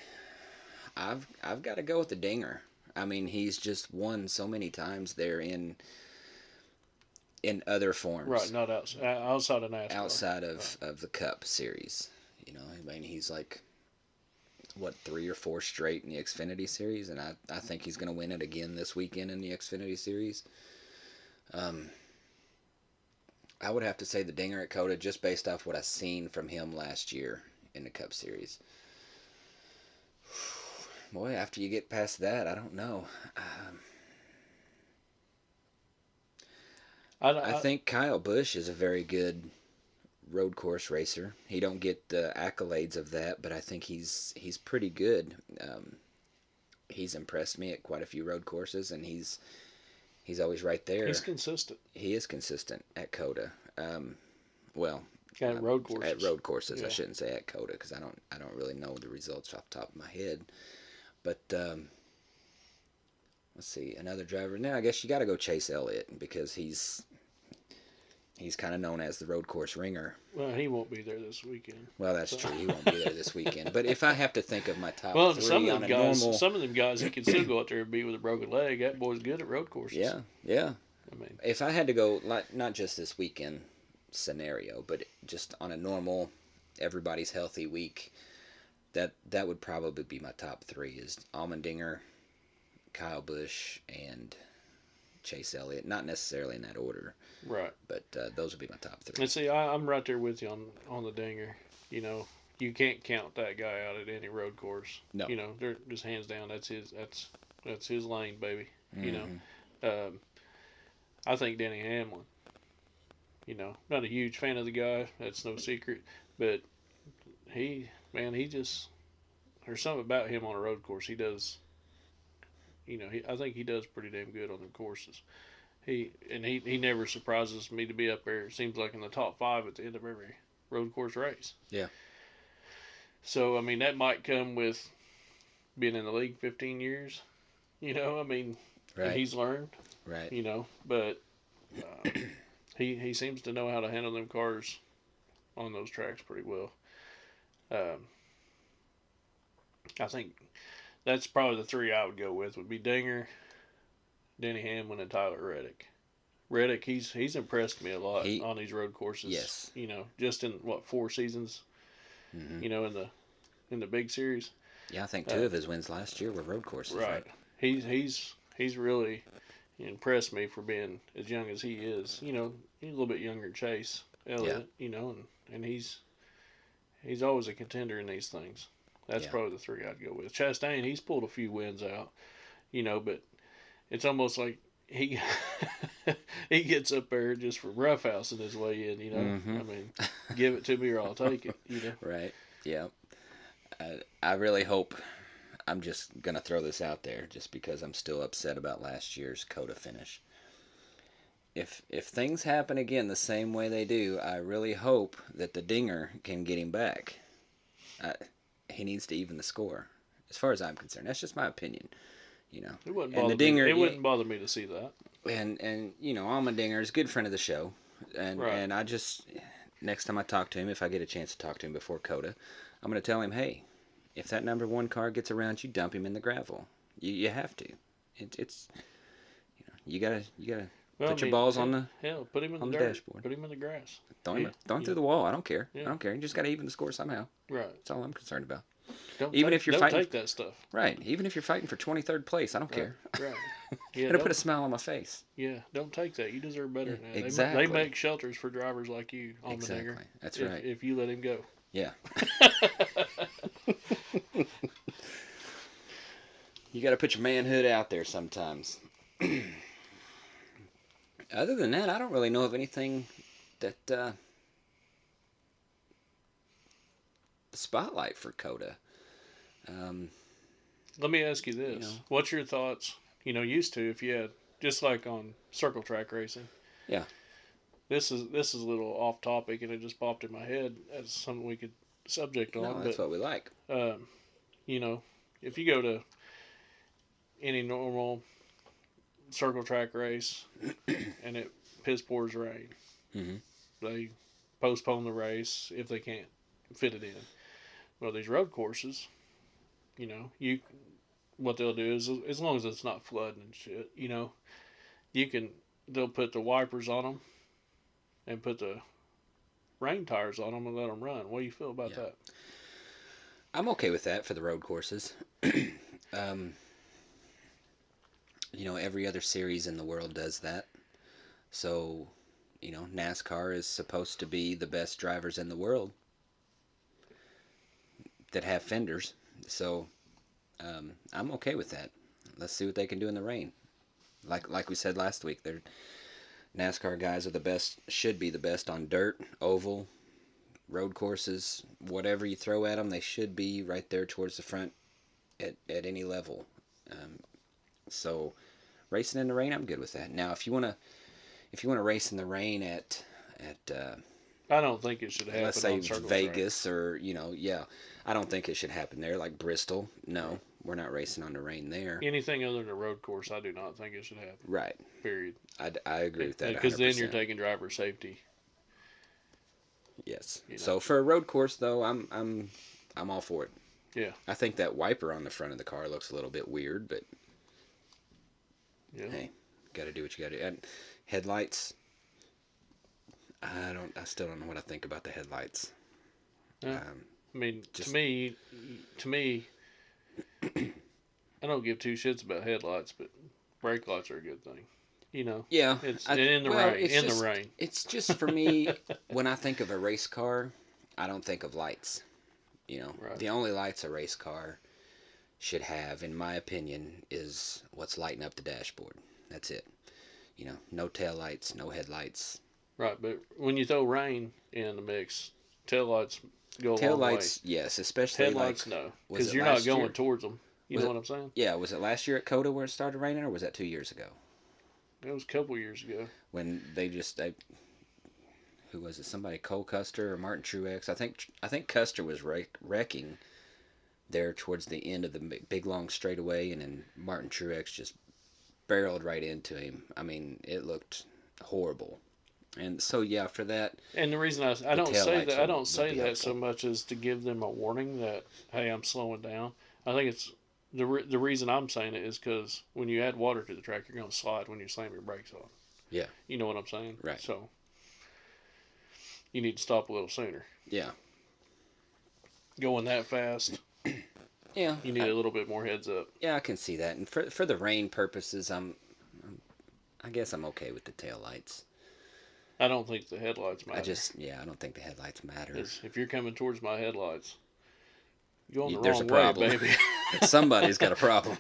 I've got to go with the Dinger. I mean, he's just won so many times there in other right, forms not outside of NASCAR. outside Right. of the Cup Series. I mean, he's like what 3 or 4 straight in the Xfinity Series, and I think he's going to win it again this weekend in the Xfinity Series. Um, I would have to say the Dinger at COTA just based off what I've seen from him last year in the Cup Series. Boy, after you get past that, I don't know. I I think Kyle Busch is a very good road course racer. He don't get the accolades of that, but I think he's pretty good. He's impressed me at quite a few road courses, and he's always right there. he's consistent. He is consistent at COTA. Well, At road courses. at road courses, Yeah. I shouldn't say at COTA because I don't really know the results off the top of my head. But let's see, another driver. Now I guess you got to go Chase Elliott because he's kind of known as the road course ringer. Well, he won't be there this weekend. Well, that's So. true. He won't be there this weekend. But if I have to think of my top Well, three on a normal, some of them guys, he can still go out there and beat with a broken leg. That boy's good at road courses. yeah. I mean, If I had to go, not just this weekend scenario, but just on a normal, everybody's healthy week, that would probably be my top three: is Allmendinger, Kyle Busch, and Chase Elliott. Not necessarily in that order, right. but those would be my top three. And see, I'm right there with you on the Dinger. You can't count that guy out at any road course. No. They're just hands down. That's his lane, baby. Mm-hmm. I think Denny Hamlin. Not a huge fan of the guy. That's no secret. But he just there's something about him on a road course. He does. I think he does pretty damn good on the courses. He never surprises me to be up there. It seems like in the top 5 at the end of every road course race. Yeah. So I mean that might come with being in the league 15 years. I mean, Right. he's learned. Right. But he seems to know how to handle them cars on those tracks pretty well. I think that's probably the 3 I would go with. Would be Dinger, Denny Hamlin, and Tyler Reddick. Reddick, he's impressed me a lot on these road courses. Yes. Just in 4 seasons. Mm-hmm. In the big series. Yeah, I think 2 of his wins last year were road courses. Right. He's really impressed me for being as young as he is. He's a little bit younger than Chase Elliott. And he's always a contender in these things. That's probably the 3 I'd go with. Chastain, he's pulled a few wins out, but it's almost like he gets up there just for roughhousing his way in. Mm-hmm. I mean, give it to me or I'll take it. Right. Yeah. I really hope. I'm just gonna throw this out there, just because I'm still upset about last year's COTA finish. If things happen again the same way they do, I really hope that the Dinger can get him back. He needs to even the score, as far as I'm concerned. That's just my opinion. It wouldn't and bother the Dinger, me. It wouldn't bother me to see that. And Allmendinger is a good friend of the show, and Right. and I just next time I talk to him, if I get a chance to talk to him before COTA, I'm gonna tell him, hey, if that number 1 car gets around you, dump him in the gravel. You have to. It's you gotta put your balls on the put him in on the the dirt. dashboard. Put him in the grass. Throw him through the wall. I don't care. Yeah. I don't care. You just gotta even the score somehow. Right. That's all I'm concerned about. Don't Even take, if you're don't fighting, take that stuff. right? Even if you're fighting for 23rd place, I don't care. Right. Yeah. Gotta put a smile on my face. Yeah. Don't take that. You deserve better than that. Exactly. They make shelters for drivers like you, Allmendinger. Exactly. That's if, right. If you let him go. Yeah. You got to put your manhood out there sometimes. Other than that, I don't really know of anything that spotlight for COTA. Um, Let me ask you you know, this: what's your thoughts? Used to, if you had, just like on circle track racing. yeah, This is a little off topic, and it just popped in my head as something we could subject no, on. that's But what we like. um, you know, if you go to any normal circle track race and it piss pours rain, Hmm. they postpone the race if they can't fit it in. Well, these road courses, you what they'll do is, as long as it's not flooding and shit, you can they'll put the wipers on them and put the rain tires on them and let them run. What do you feel about Yeah, that? I'm okay with that for the road courses. um, every other series in the world does that. So, NASCAR is supposed to be the best drivers in the world that have fenders. So, I'm okay with that. Let's see what they can do in the rain. Like we said last week, they're NASCAR guys are the best, should be the best on dirt, oval, road courses, whatever you throw at them, they should be right there towards the front at any level. Um, so racing in the rain, I'm good with that. Now, if you want to race in the rain at I don't think it should let's happen say on circle track. Vegas or yeah, I don't think it should happen there. Like Bristol, no, Right. we're not racing on the rain there. Anything other than a road course, I do not think it should happen. Right. Period. I agree with that Because then you're 100%. taking driver safety. Yes. You know. So for a road course though, I'm all for it. Yeah. I think that wiper on the front of the car looks a little bit weird, but Yeah. hey, got to do what you got to do. And headlights, I still don't know what I think about the headlights. Yeah. Um, I mean, just to me, I don't give two shits about headlights, but brake lights are a good thing. yeah, It's in the well, rain. In the rain. it's just for me when I think of a race car, I don't think of lights. Right. The only lights a race car should have, in my opinion, is what's lighting up the dashboard. That's it. No tail lights, no headlights. Right. But when you throw rain in the mix, taillights go a Tail long way. lights, yes, especially like Headlights, no, was because it you're not last going year? towards them. You Was know it what I'm saying? Yeah, was it last year at COTA where it started raining, or was that 2 years ago It was a couple years ago. when they who was it? Somebody Cole Custer or Martin Truex? I think Custer was wrecking there towards the end of the big long straightaway, and then Martin Truex just barreled right into him. I mean, it looked horrible. And so yeah, for that, And the reason I the don't tail say lights that I will don't will say be that so helpful. much as to give them a warning that, hey, I'm slowing down. I think it's the reason I'm saying it is because when you add water to the track, you're going to slide when you slam your brakes on. Yeah, You know what I'm saying? right. So you need to stop a little sooner. Yeah, Going that fast, yeah, you need a little bit more heads up. yeah. I can see that. And for the rain purposes, I guess I'm okay with the tail lights. I don't think the headlights matter. I don't think the headlights matter. Because if you're coming towards my headlights, you're going the There's a wrong way, problem. baby. Somebody's got a problem.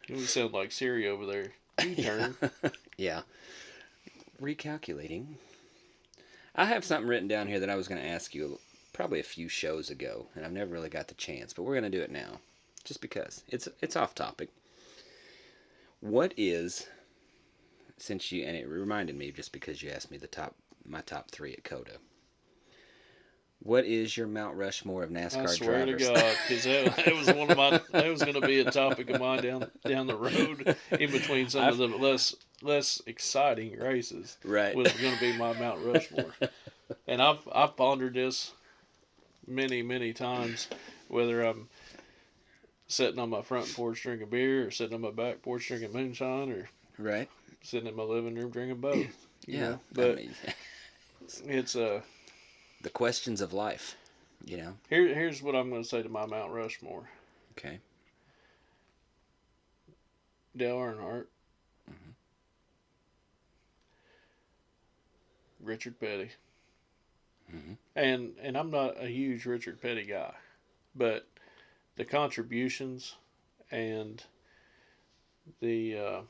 You sound like Siri over there. U-turn. Yeah. Recalculating. I have something written down here that I was going to ask you probably a few shows ago, and I've never really got the chance, but we're going to do it now, just because it's off topic. What is, since you, and it reminded me just because you asked me my top three at COTA. What is your Mount Rushmore of I NASCAR swear to drivers? God, because that was one of my that was going to be a topic of mine down the road in between some of I've, the less exciting races right. was going to be my Mount Rushmore, and I've pondered this many times, whether I'm sitting on my front porch drinking beer or sitting on my back porch drinking moonshine or Right. sitting in my living room drinking both. Yeah. I But mean, it's the questions of life, here's what I'm going to say to my Mount Rushmore: Okay. Dale Earnhardt, Hmm. Richard Petty. Hmm. And I'm not a huge Richard Petty guy, but the contributions and the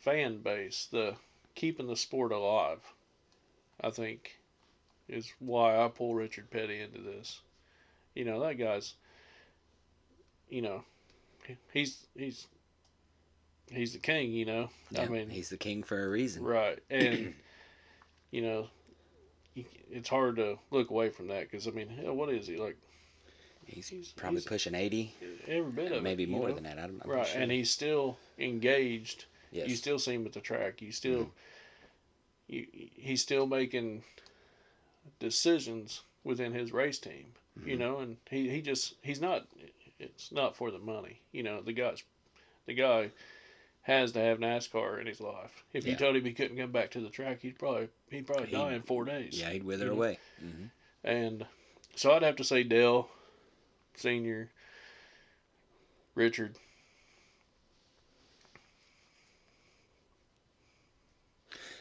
fan base, the keeping the sport alive, I think is why I pull Richard Petty into this. That guy's, you know, he's he's the king. I Yeah, mean, he's the king for a reason. right, and you know, it's hard to look away from that because I mean, hell, what is he like? He's probably He's pushing 80, every bit of it, maybe more than that. I'm not right, sure. and he's still engaged. You Yes. still see him at the track. You Mm-hmm. still, he's still making decisions within his race team. Mm-hmm. And he's not. It's not for the money. The guy has to have NASCAR in his life. If you Yeah. told him he couldn't come back to the track, he'd probably die He'd, in 4 days. yeah, he'd wither away. Mm-hmm. And so I'd have to say Dale Senior, Richard.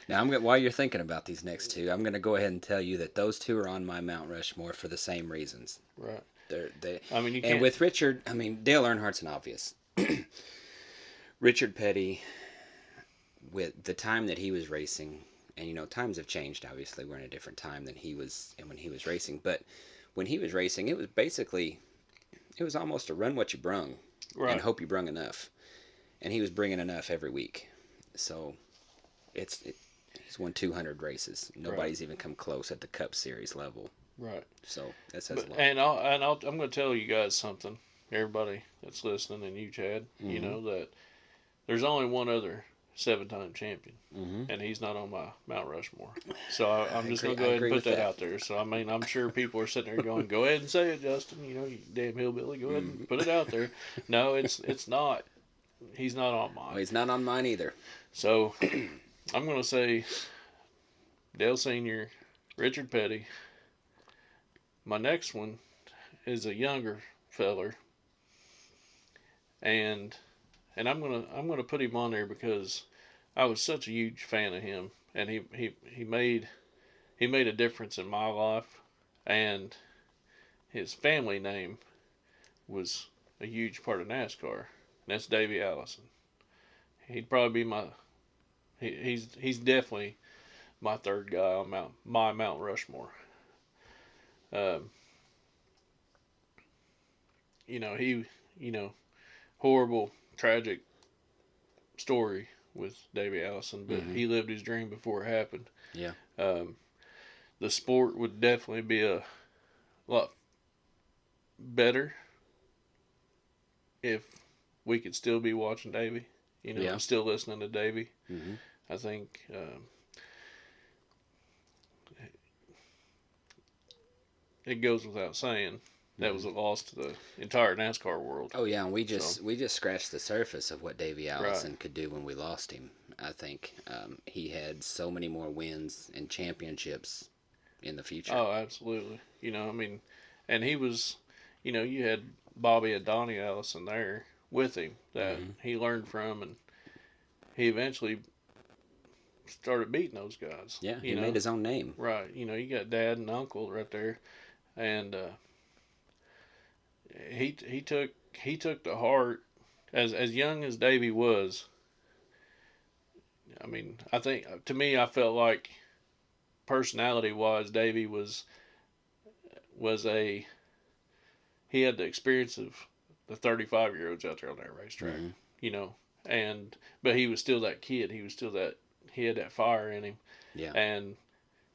Now, while you're thinking about these next two, I'm gonna go ahead and tell you that those two are on my Mount Rushmore for the same reasons. Right. They I mean, you and can't. with Richard, I mean Dale Earnhardt's an obvious. Richard Petty, with the time that he was racing, and times have changed. Obviously, we're in a different time than he was and when he was racing. But when he was racing, it was almost a run what you brung, and Right. hope you brung enough. And he was bringing enough every week. So he's won 200 races. Nobody's even come close at the Cup Series level. Right. So that says But a lot. I'm going to tell you guys something. Everybody that's listening, and you, Chad, Mm-hmm. that there's only one other 7-time champion, Mm-hmm. and he's not on my Mount Rushmore. So I'm just agree. going to I go ahead agree and put with that that. out there. So I mean, I'm sure people are sitting there going, "Go ahead and say it, Justin. You damn hillbilly. Go ahead and put it out there." No, it's not. He's not on Well, mine. he's not on mine either. So I'm going to say Dale Senior, Richard Petty. My next one is a younger feller, and I'm gonna put him on there because I was such a huge fan of him, and he made a difference in my life, and his family name was a huge part of NASCAR, and that's Davey Allison. He'd probably be he's definitely my third guy on my Mount Rushmore. Um, he horrible, tragic story with Davey Allison, but Mm-hmm. he lived his dream before it happened. Yeah. Um, the sport would definitely be a lot better if we could still be watching Davey, Yeah. and still listening to Davey. Mm-hmm. I think it goes without saying that was a loss to the entire NASCAR world. Oh yeah, and we just scratched the surface of what Davey Allison Right. could do when we lost him. I think he had so many more wins and championships in the future. Oh, absolutely. I mean, and he was, you had Bobby and Donnie Allison there with him that Mm-hmm. he learned from, and he eventually started beating those guys. Yeah, he made his own name. Right. You got Dad and Uncle right there, and he took to heart as young as Davey was. I mean, I think to me, I felt like personality wise, Davey was a he had the experience of the 35-year-olds out there on that racetrack, Mm-hmm. you know, and but he was still that kid. He had that fire in him, Yeah. and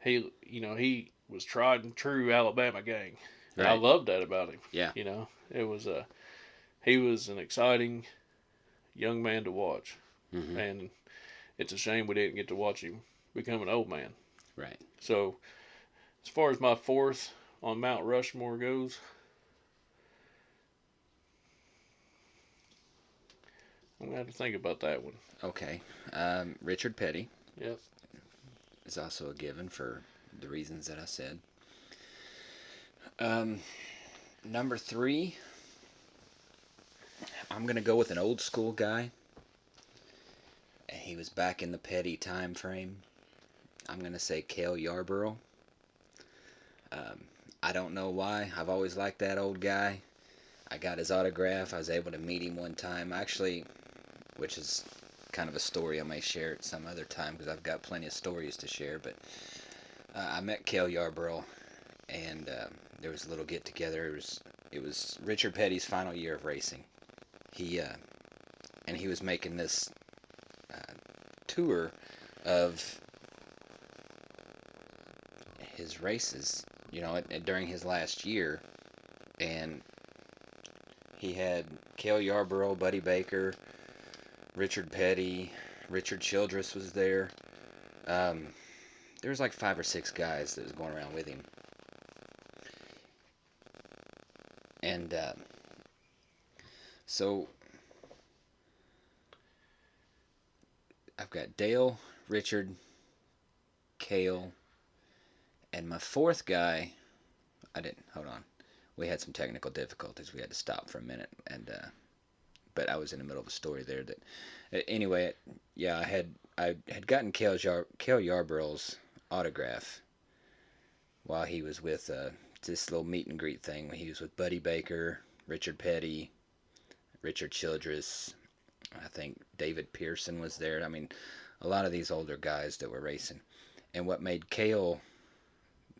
he was tried and true Alabama gang. And I Right. loved that about him. Yeah. It was he was an exciting young man to watch, Mm-hmm. and it's a shame we didn't get to watch him become an old man. Right. So, as far as my fourth on Mount Rushmore goes, I'm gonna have to think about that one. Okay. Richard Petty Yep. is also a given for the reasons that I said. Um, number 3, I'm gonna go with an old school guy. And he was back in the Petty time frame. I'm gonna say Cale Yarborough. I don't know why. I've always liked that old guy. I got his autograph. I was able to meet him one time, actually, which is kind of a story I may share at some other time because I've got plenty of stories to share. But I met Cale Yarborough, and there was a little get together. It was Richard Petty's final year of racing. He and he was making this tour of his races, during his last year, and he had Cale Yarborough, Buddy Baker, Richard Petty, Richard Childress was there. There was like 5 or 6 guys that was going around with him, and so I've got Dale, Richard, Cale, and my fourth guy. I didn't hold on. We had some technical difficulties. We had to stop for a minute, and but I was in the middle of a story there. That anyway, yeah, I had gotten Cale Yarborough's autograph while he was with this little meet and greet thing. He was with Buddy Baker, Richard Petty, Richard Childress. I think David Pearson was there. I mean, a lot of these older guys that were racing. And what made Cale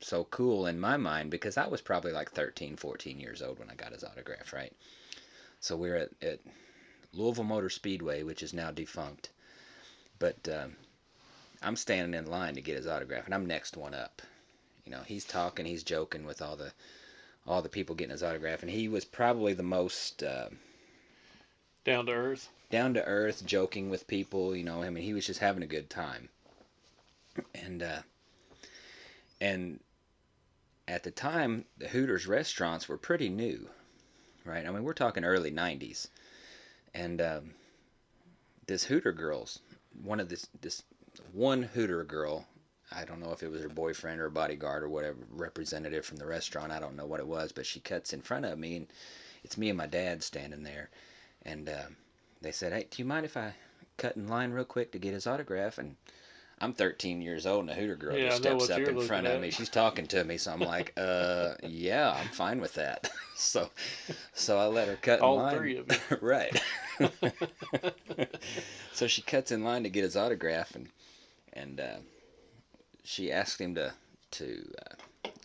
so cool in my mind, because I was probably like 13, 14 years old when I got his autograph, right? So we're at Louisville Motor Speedway, which is now defunct. But I'm standing in line to get his autograph, and I'm next one up. He's talking, he's joking with all the people getting his autograph, and he was probably the most Down to earth. Down to earth, joking with people. I mean, he was just having a good time. And at the time, the Hooters restaurants were pretty new, right? I mean, we're talking early '90s, and this Hooter girls, this one Hooter girl, I don't know if it was her boyfriend or a bodyguard or whatever, representative from the restaurant, I don't know what it was, but she cuts in front of me, and it's me and my dad standing there, and they said, "Hey, do you mind if I cut in line real quick to get his autograph?" And I'm 13 years old, and a Hooter girl just steps up in front of me. She's talking to me, so I'm like, yeah, I'm fine with that. so I let her cut in line. All three of you. Right. So she cuts in line to get his autograph, and she asked him to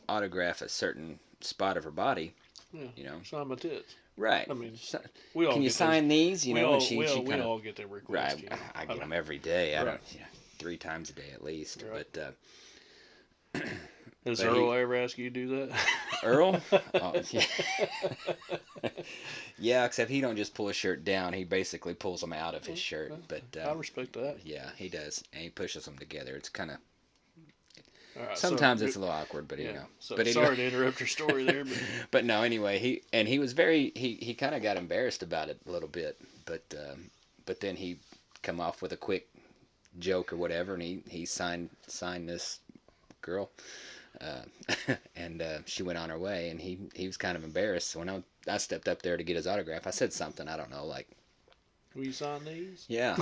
autograph a certain spot of her body. Yeah, sign my tits. Right. I mean, can you sign these? We all get them requests. Right. I get them every day. I don't. 3 times a day at least. Right. But does Earl ever ask you to do that? Earl? Oh, yeah. Yeah, except he don't just pull his shirt down. He basically pulls them out of his shirt. But I respect that. Yeah, he does, and he pushes them together. It's kind of. Right, sometimes it's a little awkward, but So, but sorry to interrupt your story there, but but no. Anyway, he was very he kind of got embarrassed about it a little bit, but then he come off with a quick joke or whatever, and he signed this girl, and she went on her way, and he was kind of embarrassed. So when I stepped up there to get his autograph, I said something, I don't know, like, "Will you sign these?" Yeah.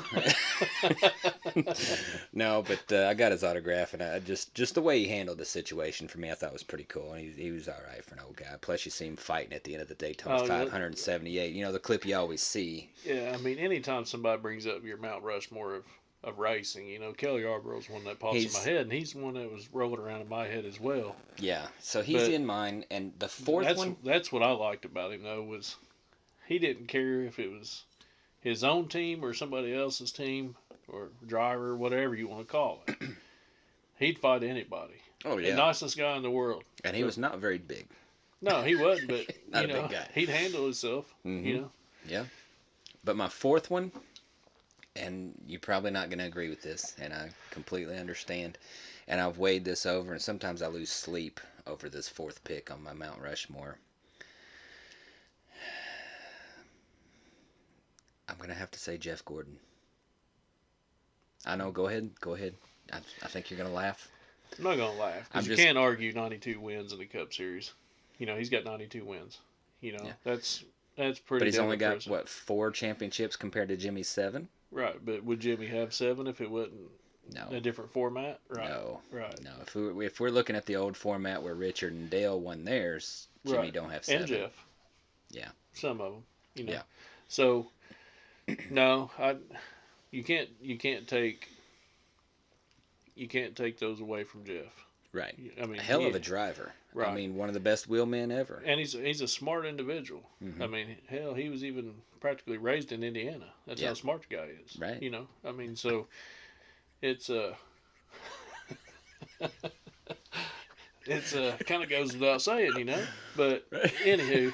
No, but I got his autograph, and I just the way he handled the situation for me, I thought was pretty cool. And he was all right for an old guy. Plus, you see him fighting at the end of the Daytona 578. The clip you always see. Yeah, I mean, anytime somebody brings up your Mount Rushmore of racing, Cale Yarborough's one that pops in my head, and he's one that was rolling around in my head as well. Yeah, so he's in mine, and the fourth one. That's what I liked about him, though, was he didn't care if it was his own team or somebody else's team or driver, whatever you want to call it. He'd fight anybody. Oh, yeah. The nicest guy in the world. And he was not very big. No, he wasn't, but not a big guy. He'd handle himself, Yeah. But my fourth one, and you're probably not going to agree with this, and I completely understand, and I've weighed this over, and sometimes I lose sleep over this fourth pick on my Mount Rushmore. I'm going to have to say Jeff Gordon. I know, go ahead. I think you're going to laugh. I'm not going to laugh, because you can't argue 92 wins in the Cup Series. He's got 92 wins. That's pretty. But he's only impressive. got, 4 championships compared to Jimmy's 7? Right, but would Jimmy have 7 if it wasn't a different format? Right. No. Right. No. If we're looking at the old format where Richard and Dale won theirs, Jimmy don't have 7. And Jeff. Yeah. Some of them. Yeah. So, no, you can't take those away from Jeff. Right. I mean, A hell of a driver. right. I mean, one of the best wheelmen ever. And he's a smart individual. Mm-hmm. I mean, hell, he was even practically raised in Indiana. That's how smart the guy is. Right. You know, I mean, so it's it's kind of goes without saying, you know. But Right. anywho,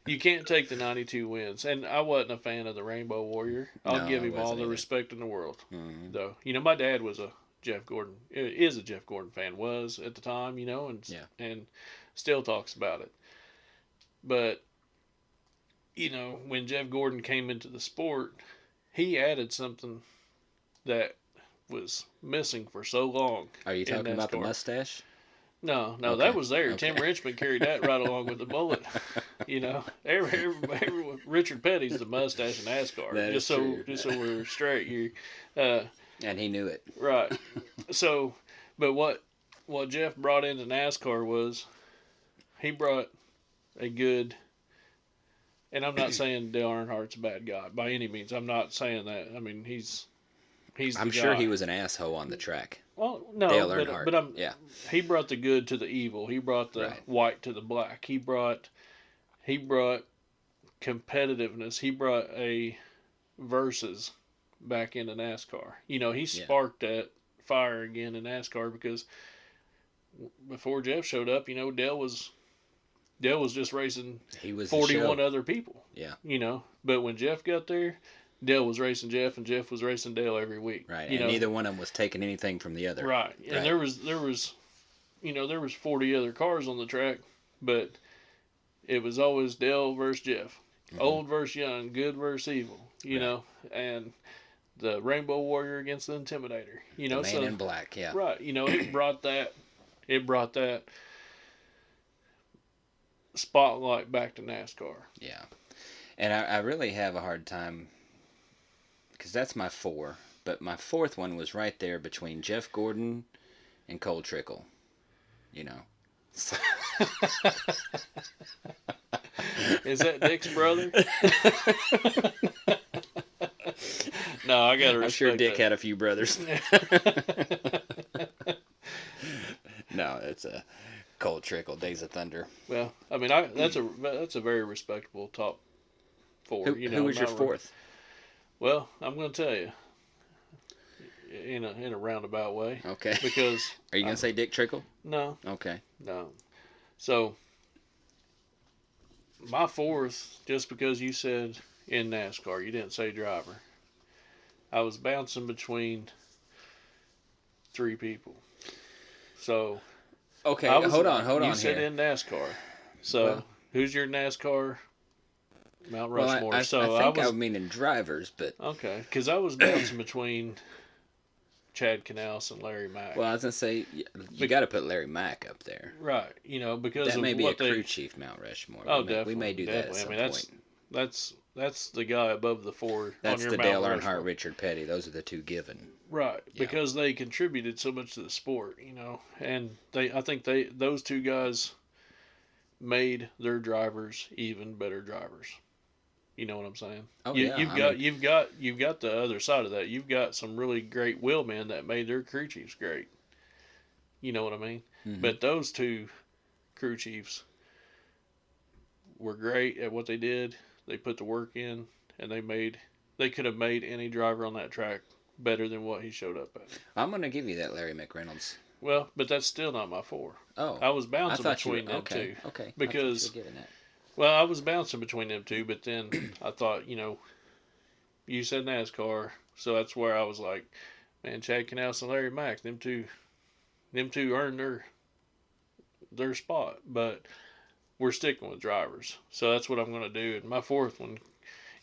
you can't take the 92 wins. And I wasn't a fan of the Rainbow Warrior. I'll No, give I him all wasn't the either. respect in the world, Mm-hmm. though. You know, my dad was a Jeff Gordon is a Jeff Gordon fan, was at the time, you know, and still talks about it. But you know, when Jeff Gordon came into the sport, he added something that was missing for so long. Are you in talking about the NASCAR. mustache? No, Okay. that was there. Okay. Tim Richmond carried that right along with the bullet. You know, every Richard Petty's the mustache in NASCAR. That just is so true. just so we're straight. And he knew it. Right. So, but what Jeff brought into NASCAR was he brought a good. And I'm not saying Dale Earnhardt's a bad guy by any means. I'm not saying that. I mean, he's I'm the sure guy. he was an asshole on the track. Well, no, Dale but Earnhardt. Yeah. he brought the good to the evil. He brought the Right. white to the black. He brought competitiveness. He brought a versus back into NASCAR. You know, he sparked that fire again in NASCAR because before Jeff showed up, you know, Dale was just racing He was 41 other people. Yeah. You know, but when Jeff got there, Dale was racing Jeff, and Jeff was racing Dale every week. Right. You and know? neither one of them was taking anything from the other. Right. And there was you know, there was 40 other cars on the track, but it was always Dale versus Jeff. Mm-hmm. Old versus young, good versus evil, you know, and the Rainbow Warrior against the Intimidator. You know, the man in black, yeah. Right. You know, it brought that spotlight back to NASCAR. Yeah. And I really have a hard time because that's my 4, but my 4th one was right there between Jeff Gordon and Cole Trickle. You know. Is that Dick's brother? No, I gotta respect I'm sure Dick that. had a few brothers. No, it's a Cole Trickle, Days of Thunder. Well, I mean, that's a very respectable top 4. Who was your 4th? Well, I'm going to tell you in a roundabout way. Okay. Because are you going to say Dick Trickle? No. Okay. No. So my 4th, just because you said in NASCAR, you didn't say driver. I was bouncing between 3 people. So okay, hold on. You said in NASCAR. So who's your NASCAR Mount Rushmore? I think I was meaning drivers, but okay, because I was bouncing between Chad Knaus and Larry Mack. Well, I was gonna say you got to put Larry Mack up there, right? You know, because that of may be what a crew chief Mount Rushmore. Oh, we may do that at some point. That's the guy above the 4. That's on your the Mount Dale Rushmore. Earnhardt, Richard Petty. Those are the 2 given. Right, Yeah. because they contributed so much to the sport, you know, and I think those 2 guys made their drivers even better drivers. You know what I'm saying? Oh, you've got the other side of that. You've got some really great wheelmen that made their crew chiefs great. You know what I mean? Mm-hmm. But those 2 crew chiefs were great at what they did. They put the work in, and they could have made any driver on that track better than what he showed up at. I'm going to give you that, Larry McReynolds. Well, but that's still not my 4. Oh. I was bouncing between them 2. Okay. Because, well, I was bouncing between them 2, but then I thought, you know, you said NASCAR, so that's where I was like, man, Chad Knaus and Larry Mack, them two earned their spot, but we're sticking with drivers. So that's what I'm going to do. And my 4th one,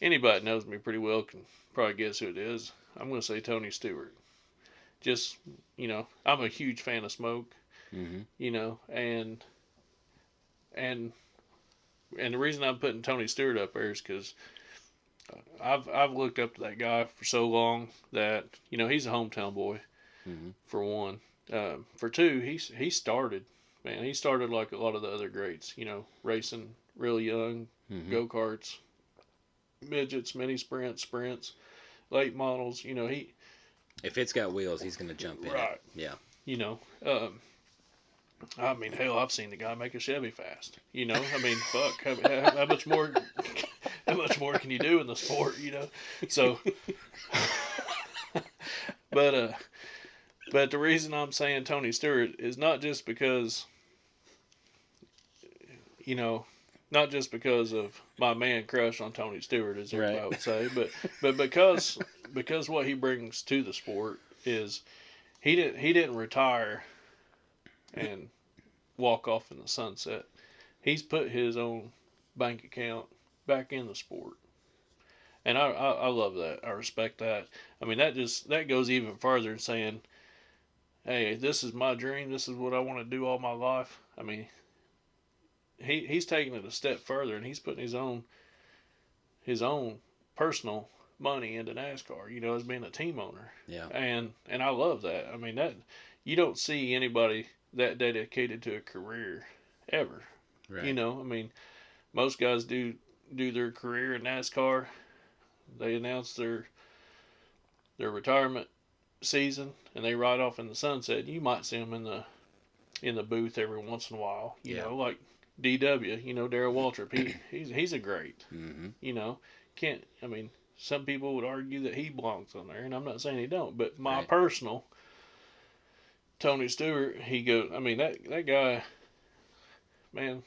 anybody that knows me pretty well can probably guess who it is. I'm going to say Tony Stewart. Just, you know, I'm a huge fan of Smoke, mm-hmm. you know, and the reason I'm putting Tony Stewart up there is because I've looked up to that guy for so long that, you know, he's a hometown boy, mm-hmm. for one. For 2, he started like a lot of the other greats, you know, racing really young, mm-hmm. go-karts, midgets, mini sprints, late models, you know, if it's got wheels, he's going to jump in. Right. Yeah. You know, I mean, hell, I've seen the guy make a Chevy fast. You know, I mean, fuck, how much more? How much more can you do in the sport? You know, so. But but the reason I'm saying Tony Stewart is not just because, you know, not just because of my man crush on Tony Stewart, as everybody Right. would say, but because what he brings to the sport is he didn't retire and walk off in the sunset. He's put his own bank account back in the sport, and I love that. I respect that. I mean, that goes even further in saying, hey, this is my dream. This is what I want to do all my life. I mean, he's taking it a step further, and he's putting his own personal money into NASCAR. You know, as being a team owner. Yeah. And I love that. I mean, that you don't see anybody that dedicated to a career ever. Right. You know, I mean, most guys do their career in NASCAR. They announce their retirement season and they ride off in the sunset. You might see them in the booth every once in a while. You Yeah. know, like DW. You know, Darrell Waltrip. He's a great. Mm-hmm. You know, can't. I mean, some people would argue that he belongs on there, and I'm not saying he don't. But my Right. personal Tony Stewart, he goes. I mean, that guy, man.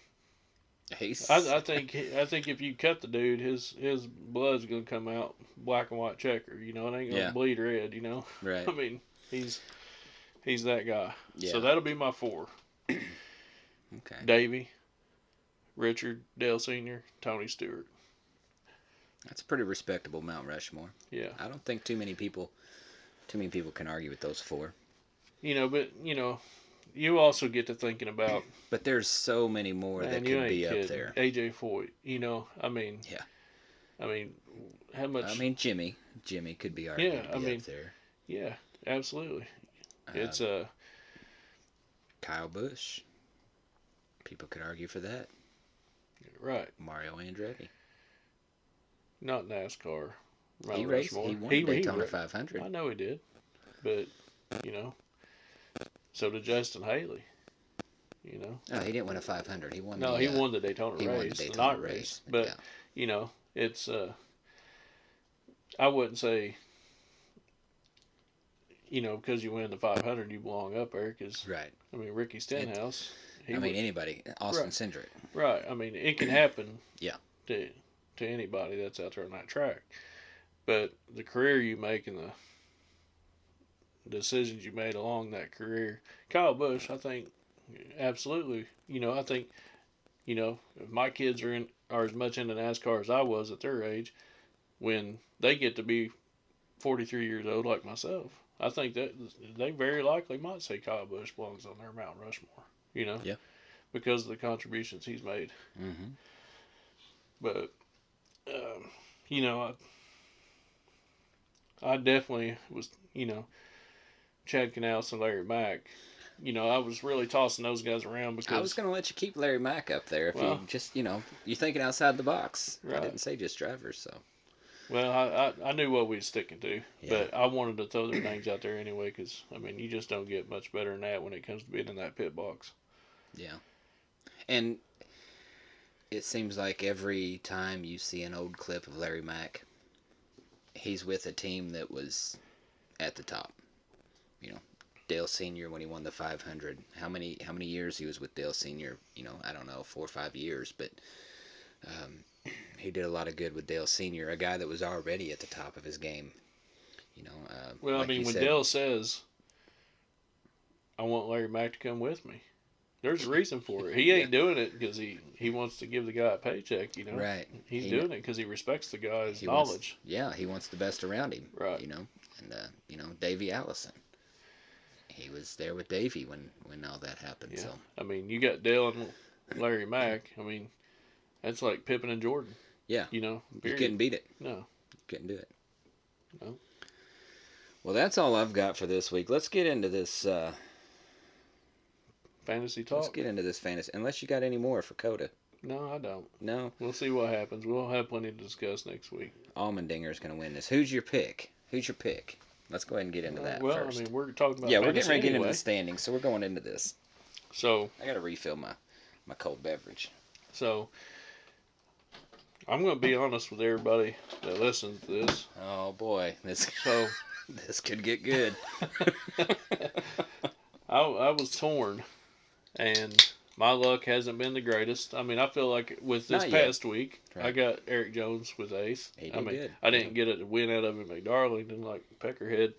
He's I think if you cut the dude, his blood's gonna come out black and white checker. You know, it ain't gonna Yeah. bleed red. You know, right. I mean, he's that guy. Yeah. So that'll be my four: Okay. Davey, Richard, Dale Senior, Tony Stewart. That's a pretty respectable Mount Rushmore. Yeah. I don't think too many people can argue with those four. You know, but you also get to thinking about, But there's so many more man, that you could ain't be up kidding. there. AJ Foyt. You know, I mean, Yeah. I mean, how much? I mean, Jimmy could be argued Yeah, to I be mean, up there. yeah, absolutely. It's Kyle Busch. People could argue for that. right. Mario Andretti. Not NASCAR. He Mount raced. Rushmore. He won Daytona ra- 500. I know he did, but you know, so did Justin Haley. You know, No, he didn't win a 500. He won. no, the, he won the Daytona he race, won the the Daytona night race. race. But Yeah. you know, it's I wouldn't say, because you win the 500, you belong up there. Because Right. I mean, Ricky Stenhouse. I mean, anybody. Austin Cindric. Right. I mean, it can happen. Yeah. To anybody that's out there on that track, but the career you make and the decisions you made along that career, Kyle Busch, I think, absolutely. I think, if my kids are as much into NASCAR as I was at their age, when they get to be 43 years old like myself, I think that they very likely might say Kyle Busch belongs on their Mount Rushmore. Yeah. Because of the contributions he's made. Mm-hmm. But, I definitely was, Chad Canals and Larry Mack. I was really tossing those guys around because I was going to let you keep Larry Mack up there if Well, you just, you're thinking outside the box. I Right. didn't say just drivers, so. Well, I knew what we was sticking to, Yeah. but I wanted to throw their names out there anyway because, I mean, you just don't get much better than that when it comes to being in that pit box. Yeah. And it seems like every time you see an old clip of Larry Mack, he's with a team that was at the top. Dale Senior when he won the 500. How many years he was with Dale Senior? I don't know, 4 or 5 years, but he did a lot of good with Dale Senior, a guy that was already at the top of his game. Well, like I mean, you when said, Dale says, I want Larry Mack to come with me, there's a reason for it. He ain't doing it because he wants to give the guy a paycheck, right? He's doing it because he respects the guy's He knowledge. He wants the best around him, Right. And Davey Allison. He was there with Davey when all that happened. Yeah. So I mean, you got Dale and Larry Mack. I mean, that's like Pippen and Jordan. Yeah. Period. You couldn't beat it. No. You couldn't do it. No. Well, that's all I've got for this week. Let's get into this. Fantasy talk. Let's get into this fantasy. Unless you got any more for COTA. No, I don't. No. We'll see what happens. We'll have plenty to discuss next week. Allmendinger's going to win this. Who's your pick? Let's go ahead and get into that Well, first. I mean, we're talking about we're getting fantasy ready to get into anyway. the standings, so we're going into this. So I gotta refill my cold beverage. so I'm gonna be honest with everybody that listens to this. Oh boy, this So this could get good. I was torn, and my luck hasn't been the greatest. I mean, I feel like with this Not yet. past week, I Right. got Eric Jones with ace. He I did mean, good. I didn't get a win out of him at Darlington like Peckerhead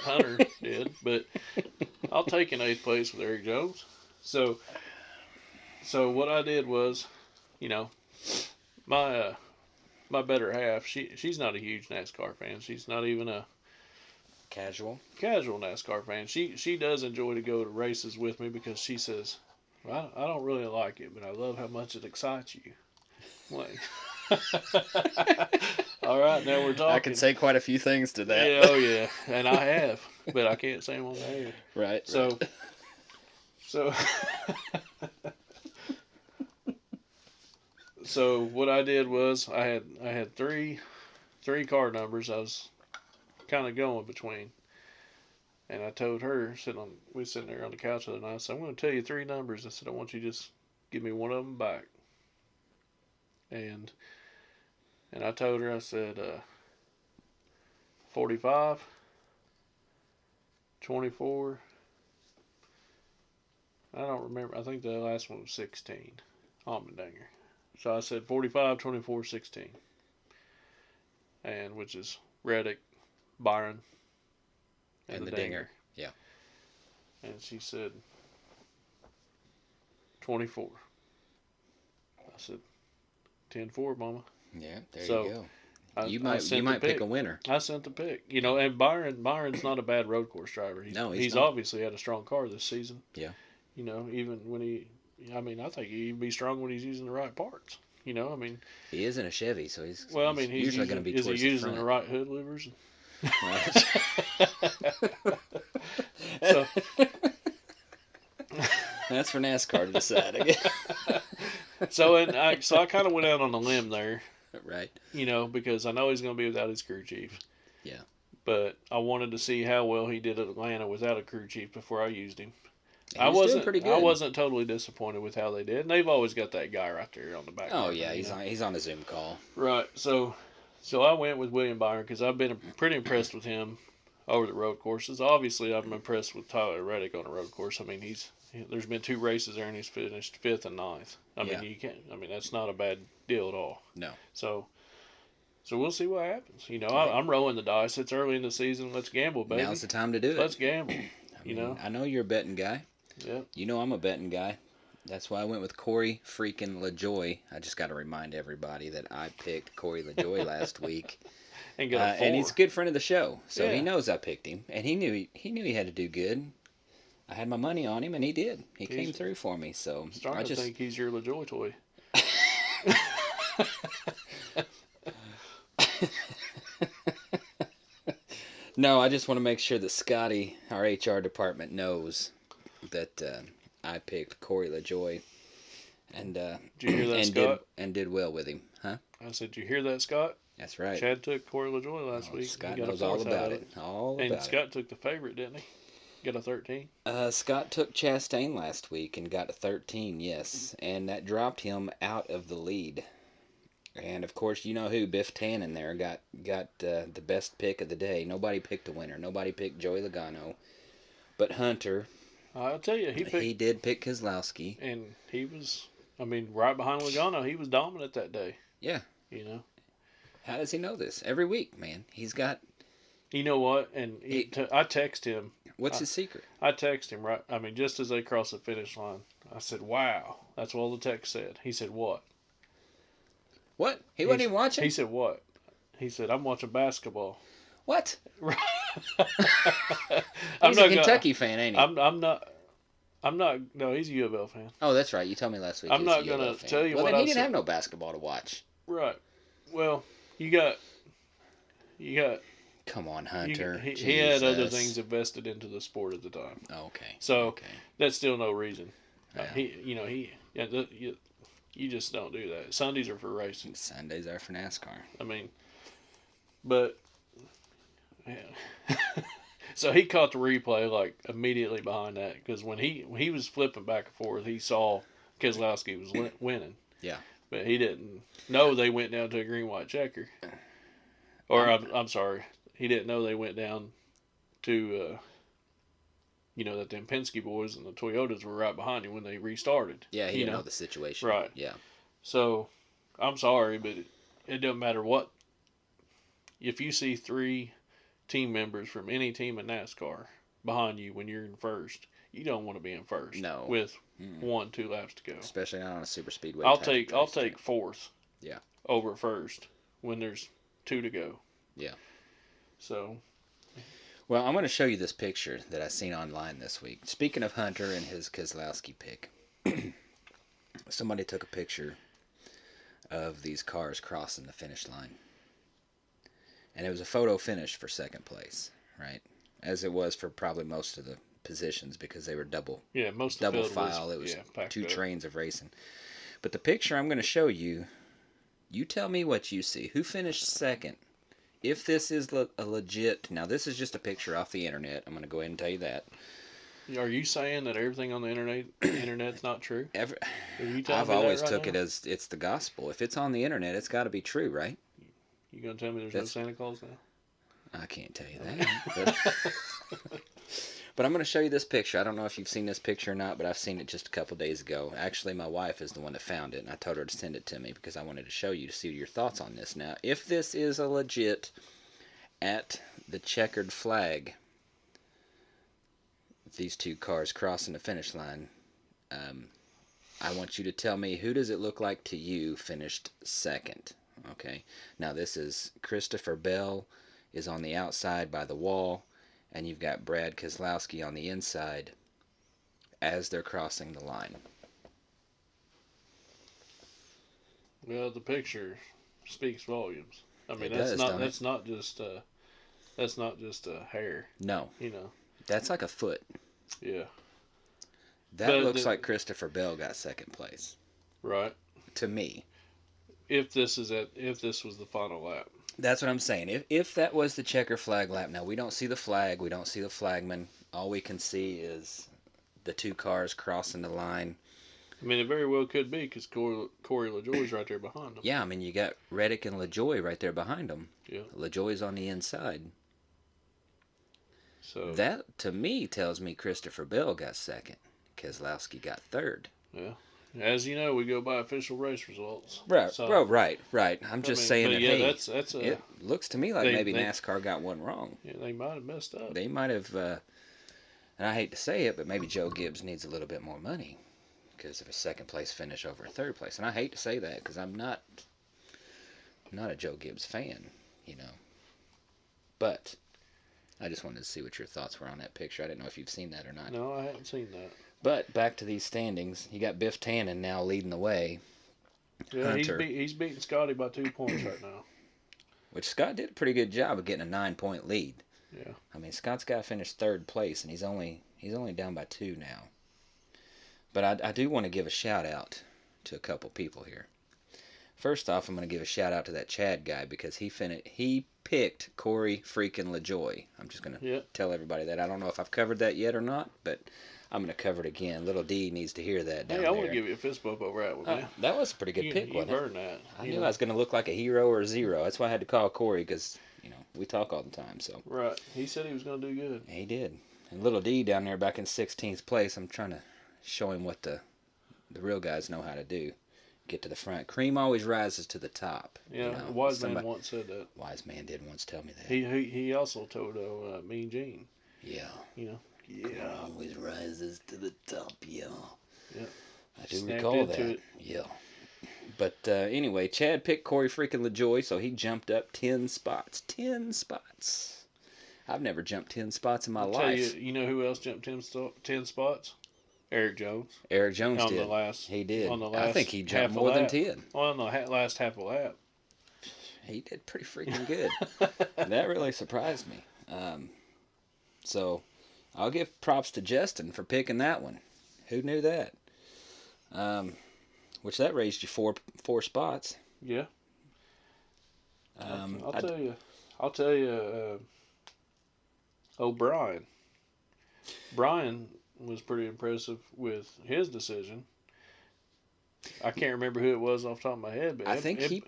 Hunter did, but I'll take an eighth place with Eric Jones. So, so what I did was, you know, my my better half, she's not a huge NASCAR fan. She's not even a Casual. casual NASCAR fan. She does enjoy to go to races with me because she says, well, I don't really like it, but I love how much it excites you. I'm like, all right, now we're talking. I can say quite a few things to that. Yeah, oh yeah, and I have, but I can't say them on the air. Right. So, right. so, so what I did was I had three car numbers I was kind of going between, and I told her we sitting there on the couch the other night. I said, I'm going to tell you three numbers. I said I want you to just give me one of them back, and I told her I said 45, 24. I don't remember. I think the last one was 16. Almendinger. So I said 45, 24, 16. And which is Reddick, Byron, and the Dinger. Yeah. And she said 24. I said 10-4, Mama. Yeah. There So, you go. I You sent might the pick a winner. I sent the pick. You know, and Byron's not a bad road course driver. He's not. obviously had a strong car this season. Yeah. You know, even when I think he'd be strong when he's using the right parts. You know, I mean, He is in a Chevy, so he's usually going to be is towards he the using front. the right hood livers? Right. So That's for NASCAR to decide, I guess. so I kind of went out on a limb there, Right. you know, because I know he's going to be without his crew chief. Yeah. But I wanted to see how well he did at Atlanta without a crew chief before I used him. He was doing pretty good. I wasn't totally disappointed with how they did, and they've always got that guy right there on the back. Oh yeah, he's on a Zoom call. Right. So I went with William Byron because I've been pretty impressed with him over the road courses. Obviously, I'm impressed with Tyler Reddick on a road course. I mean, there's been 2 races there, and he's finished 5th and 9th. I mean, you can't. I mean, that's not a bad deal at all. No. So we'll see what happens. You know, I'm rolling the dice. It's early in the season. Let's gamble, baby. Now's the time to do it. Let's gamble. I mean, I know you're a betting guy. Yeah. You know I'm a betting guy. That's why I went with Corey freaking LaJoy. I just got to remind everybody that I picked Corey LaJoy last week. And got a 4. And he's a good friend of the show, so Yeah. he knows I picked him, and he knew he had to do good. I had my money on him, and he did. He came through for me. So I'm starting to think he's your LaJoy toy. No, I just want to make sure that Scotty, our HR department, knows that I picked Corey LaJoy, and Did you hear that, Scott? Did well with him, huh? I said, "Did you hear that, Scott?" That's right. Chad took Corey LaJoy last week. Scott He got knows a all 4th about out of it. All and about Scott took the favorite, didn't he? Got a 13. Scott took Chastain last week and got a 13, yes, and that dropped him out of the lead. And of course, you know who, Biff Tannen there got the best pick of the day. Nobody picked a winner. Nobody picked Joey Logano, but Hunter. I'll tell you, He did pick Keselowski, and he was. I mean, right behind Logano, he was dominant that day. Yeah. You know. How does he know this? Every week, man. He's got. You know what? And I text him. What's his secret? I text him right. I mean, just as they crossed the finish line, I said, "Wow." That's all the text said. He said, "What?" What? He wasn't even watching? He said, "What?" He said, "I'm watching basketball." What? I'm He's a Kentucky fan, ain't he? I'm not. No, he's a U of L fan. Oh, that's right. You told me last week. I'm not gonna tell you well, what then I he didn't said. have no basketball to watch. Right. Well, you got. Come on, Hunter. He had other things invested into the sport at the time. Okay. So that's still no reason. Yeah. You just don't do that. Sundays are for racing. Sundays are for NASCAR. I mean, but yeah. So he caught the replay like immediately behind that because when he was flipping back and forth, he saw Keselowski was winning. Yeah. But he didn't know they went down to a green white checker. Or I'm sorry, he didn't know they went down to that them Penske boys and the Toyotas were right behind him when they restarted. Yeah, he didn't know the situation. Right. Yeah. So I'm sorry, but it doesn't matter what. If you see 3 team members from any team in NASCAR behind you when you're in first, you don't want to be in first. No. With 1-2 laps to go. Especially not on a super speedway. I'll take fourth. Yeah. Over first when there's 2 to go. Yeah. So. Well, I'm going to show you this picture that I seen online this week. Speaking of Hunter and his Keselowski pick, somebody took a picture of these cars crossing the finish line. And it was a photo finish for second place, right? As it was for probably most of the positions because they were double file. It was 2 trains of racing. But the picture I'm going to show you, you tell me what you see. Who finished second? If this is a legit... Now, this is just a picture off the internet. I'm going to go ahead and tell you that. Are you saying that everything on the internet's not true? I've always took it as it's the gospel. If it's on the internet, it's got to be true, right? You going to tell me there's no Santa Claus now? I can't tell you that. But I'm going to show you this picture. I don't know if you've seen this picture or not, but I've seen it just a couple days ago. Actually, my wife is the one that found it, and I told her to send it to me because I wanted to show you to see your thoughts on this. Now, if this is a legit at the checkered flag, these 2 cars crossing the finish line, I want you to tell me who does it look like to you finished second. Okay. Now, this is Christopher Bell is on the outside by the wall. And you've got Brad Keselowski on the inside as they're crossing the line. Well, the picture speaks volumes. I mean, that's not just a hair. No. That's like a foot. Yeah. That looks like Christopher Bell got second place. Right. To me. If this was the final lap. That's what I'm saying. If that was the checker flag lap, now we don't see the flag, we don't see the flagman. All we can see is the 2 cars crossing the line. I mean, it very well could be because Corey LaJoie's right there behind them. Yeah, I mean, you got Reddick and LaJoie right there behind them. Yeah. LaJoie's on the inside. So that, to me, tells me Christopher Bell got second. Keselowski got third. Yeah. As you know, we go by official race results. Right, so, right. I'm just saying that, yeah, hey, it looks to me like maybe NASCAR got one wrong. Yeah, they might have messed up. They might have, and I hate to say it, but maybe Joe Gibbs needs a little bit more money because of a second place finish over a third place. And I hate to say that because I'm not a Joe Gibbs fan, But I just wanted to see what your thoughts were on that picture. I didn't know if you've seen that or not. No, I haven't seen that. But back to these standings, you got Biff Tannen now leading the way. Yeah, he's beating Scotty by 2 points right now. Which Scott did a pretty good job of getting a 9-point lead. Yeah. I mean, Scott's got to finish third place, and he's only down by 2 now. But I do want to give a shout out to a couple people here. First off, I'm going to give a shout out to that Chad guy because he picked Corey freaking LaJoie. I'm just going to tell everybody that. I don't know if I've covered that yet or not, but I'm going to cover it again. Little D needs to hear that down there. I want to give you a fist bump over that one, man. That was a pretty good pick, wasn't it? You earned that. I knew I was going to look like a hero or a zero. That's why I had to call Corey because, we talk all the time. So right. He said he was going to do good. He did. And Little D down there back in 16th place, I'm trying to show him what the real guys know how to do. Get to the front. Cream always rises to the top. Yeah, Wise Man once said that. Wise Man did once tell me that. He also told Mean Gene. Yeah. Yeah. Always rises to the top, yeah. Yeah. I do recall that. Yeah. But anyway, Chad picked Corey freaking LaJoie, so he jumped up 10 spots. 10 spots. I've never jumped 10 spots in my life. You know who else jumped 10 spots? Eric Jones. Eric Jones did. He did. I think he jumped more than 10. On the last half of a lap. He did pretty freaking good. That really surprised me. So I'll give props to Justin for picking that one. Who knew that? Which that raised you four spots. Yeah. I'll tell you. O'Brien. Brian was pretty impressive with his decision. I can't remember who it was off the top of my head, but I think he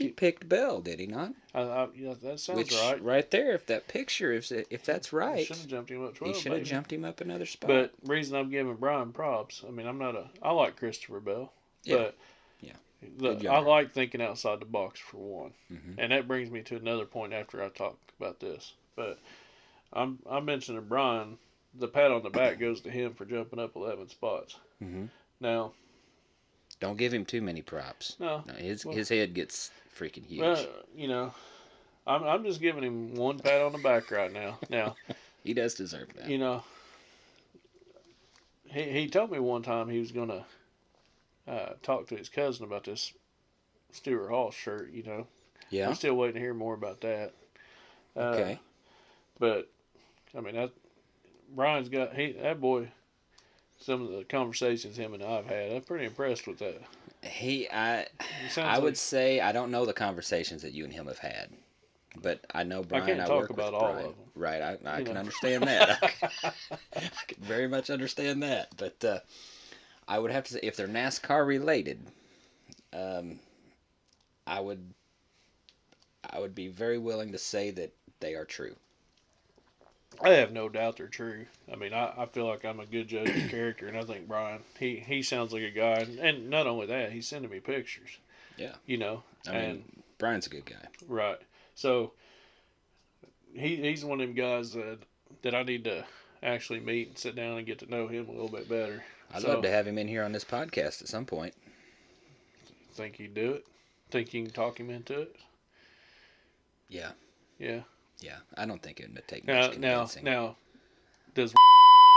picked Bell, did he not? Yeah, that sounds Which right. right there, if that picture, if that's right, Should have jumped him up 12. he should have jumped him up another spot. But reason I'm giving Brian props, I mean, I like Christopher Bell, yeah, but I like thinking outside the box for one, mm-hmm. and that brings me to another point after I talk about this. But I mentioned to Brian, the pat on the back goes to him for jumping up 11 spots. Mm-hmm. Now, don't give him too many props. No, his head gets freaking huge. Well, I'm just giving him one pat on the back right now. Now, he does deserve that. He told me one time he was gonna talk to his cousin about this Stuart Hall shirt. Yeah. I'm still waiting to hear more about that. Okay. But I mean, Brian's got that boy. Some of the conversations him and I've had, I'm pretty impressed with that. I would say I don't know the conversations that you and him have had, but I know Brian. I can't talk about all of them. Right, I can understand that. I can very much understand that, but I would have to say if they're NASCAR related, I would be very willing to say that they are true. I have no doubt they're true. I mean, I feel like I'm a good judge of character, and I think Brian, he sounds like a guy. And not only that, he's sending me pictures. Yeah. I mean, Brian's a good guy. Right. So, he's one of them guys that I need to actually meet and sit down and get to know him a little bit better. I'd love to have him in here on this podcast at some point. Think he'd do it? Think you can talk him into it? Yeah. Yeah. Yeah, I don't think it would take much convincing. Now, does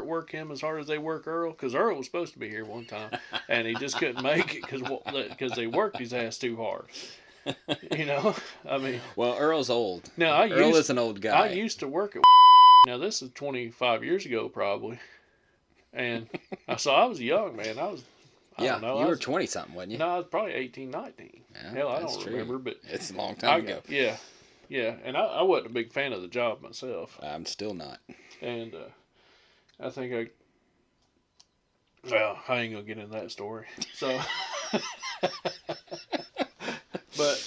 work him as hard as they work Earl? Because Earl was supposed to be here one time, and he just couldn't make it because they worked his ass too hard. I mean. Well, Earl's old. Now Earl is an old guy. I used to work at. Now this is 25 years ago probably, and so I was young, man. I don't know. You were 20 something, wasn't you? No, I was probably 18, 19. Yeah, Hell, I don't remember, but it's a long time ago. Yeah, and I wasn't a big fan of the job myself. I'm still not. And I think I ain't gonna get into that story. So, but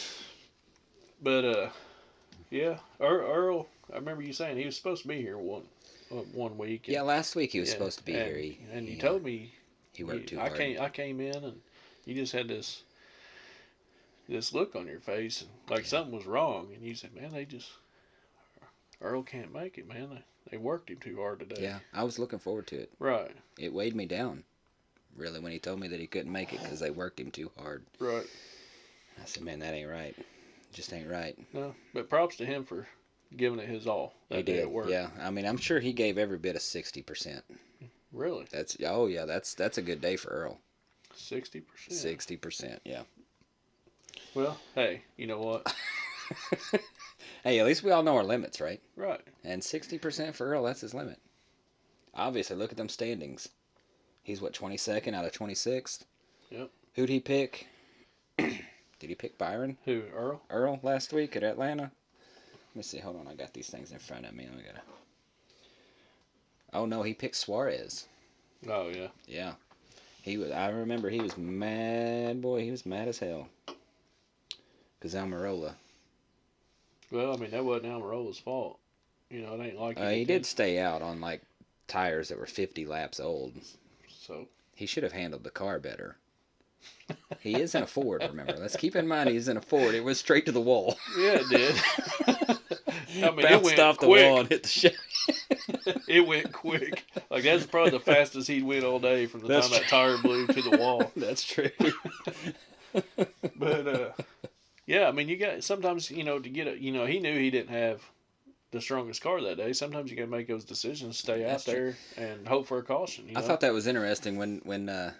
yeah, Earl. I remember you saying he was supposed to be here one week. And, last week he was supposed to be here. You told me he worked too hard. I came in and you just had this look on your face, like something was wrong, and you said, "Man, Earl can't make it, man. They worked him too hard today." Yeah, I was looking forward to it. Right. It weighed me down, really, when he told me that he couldn't make it because they worked him too hard. Right. I said, "Man, that ain't right. Just ain't right." No, but props to him for giving it his all. He did. Yeah, I mean, I'm sure he gave every bit of 60%. Really? That's a good day for Earl. 60%. 60%. Yeah. Well, hey, you know what? Hey, at least we all know our limits, right? Right. And 60% for Earl, that's his limit. Obviously, look at them standings. He's 22nd out of 26th? Yep. Who'd he pick? Did he pick Byron? Who, Earl? Earl last week at Atlanta? Let me see. Hold on. I got these things in front of me. Oh, no. He picked Suarez. Oh, yeah. Yeah. I remember he was mad. Boy, he was mad as hell. Because Almirola. Well, I mean, that wasn't Almirola's fault. It ain't like he did stay out on, tires that were 50 laps old. So he should have handled the car better. He is in a Ford, remember. Let's keep in mind he's in a Ford. It was straight to the wall. Yeah, it did. I mean, bounced it went off quick. The wall and hit the Chevy. It went quick. That's probably the fastest he'd went all day from the time that tire blew to the wall. That's true. But yeah, I mean, you got sometimes to get he knew he didn't have the strongest car that day. Sometimes you got to make those decisions, stay out there, and hope for a caution. I thought that was interesting when I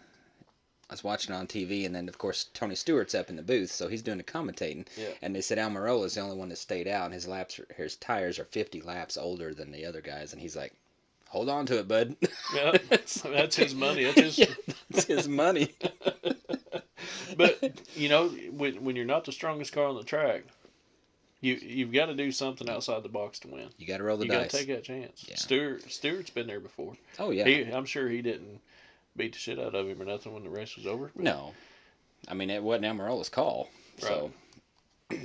was watching on TV, and then of course Tony Stewart's up in the booth, so he's doing the commentating. Yeah. And they said Almirola's the only one that stayed out, and his tires are 50 laps older than the other guys, and he's like, "Hold on to it, bud." Yeah, that's his money. That's his money. But when you're not the strongest car on the track, you've got to do something outside the box to win. You got to roll the You got dice. to take that chance. Yeah. Stewart's been there before. Oh yeah. I'm sure he didn't beat the shit out of him or nothing when the race was over. But, No, I mean it wasn't Amarola's call. So, right.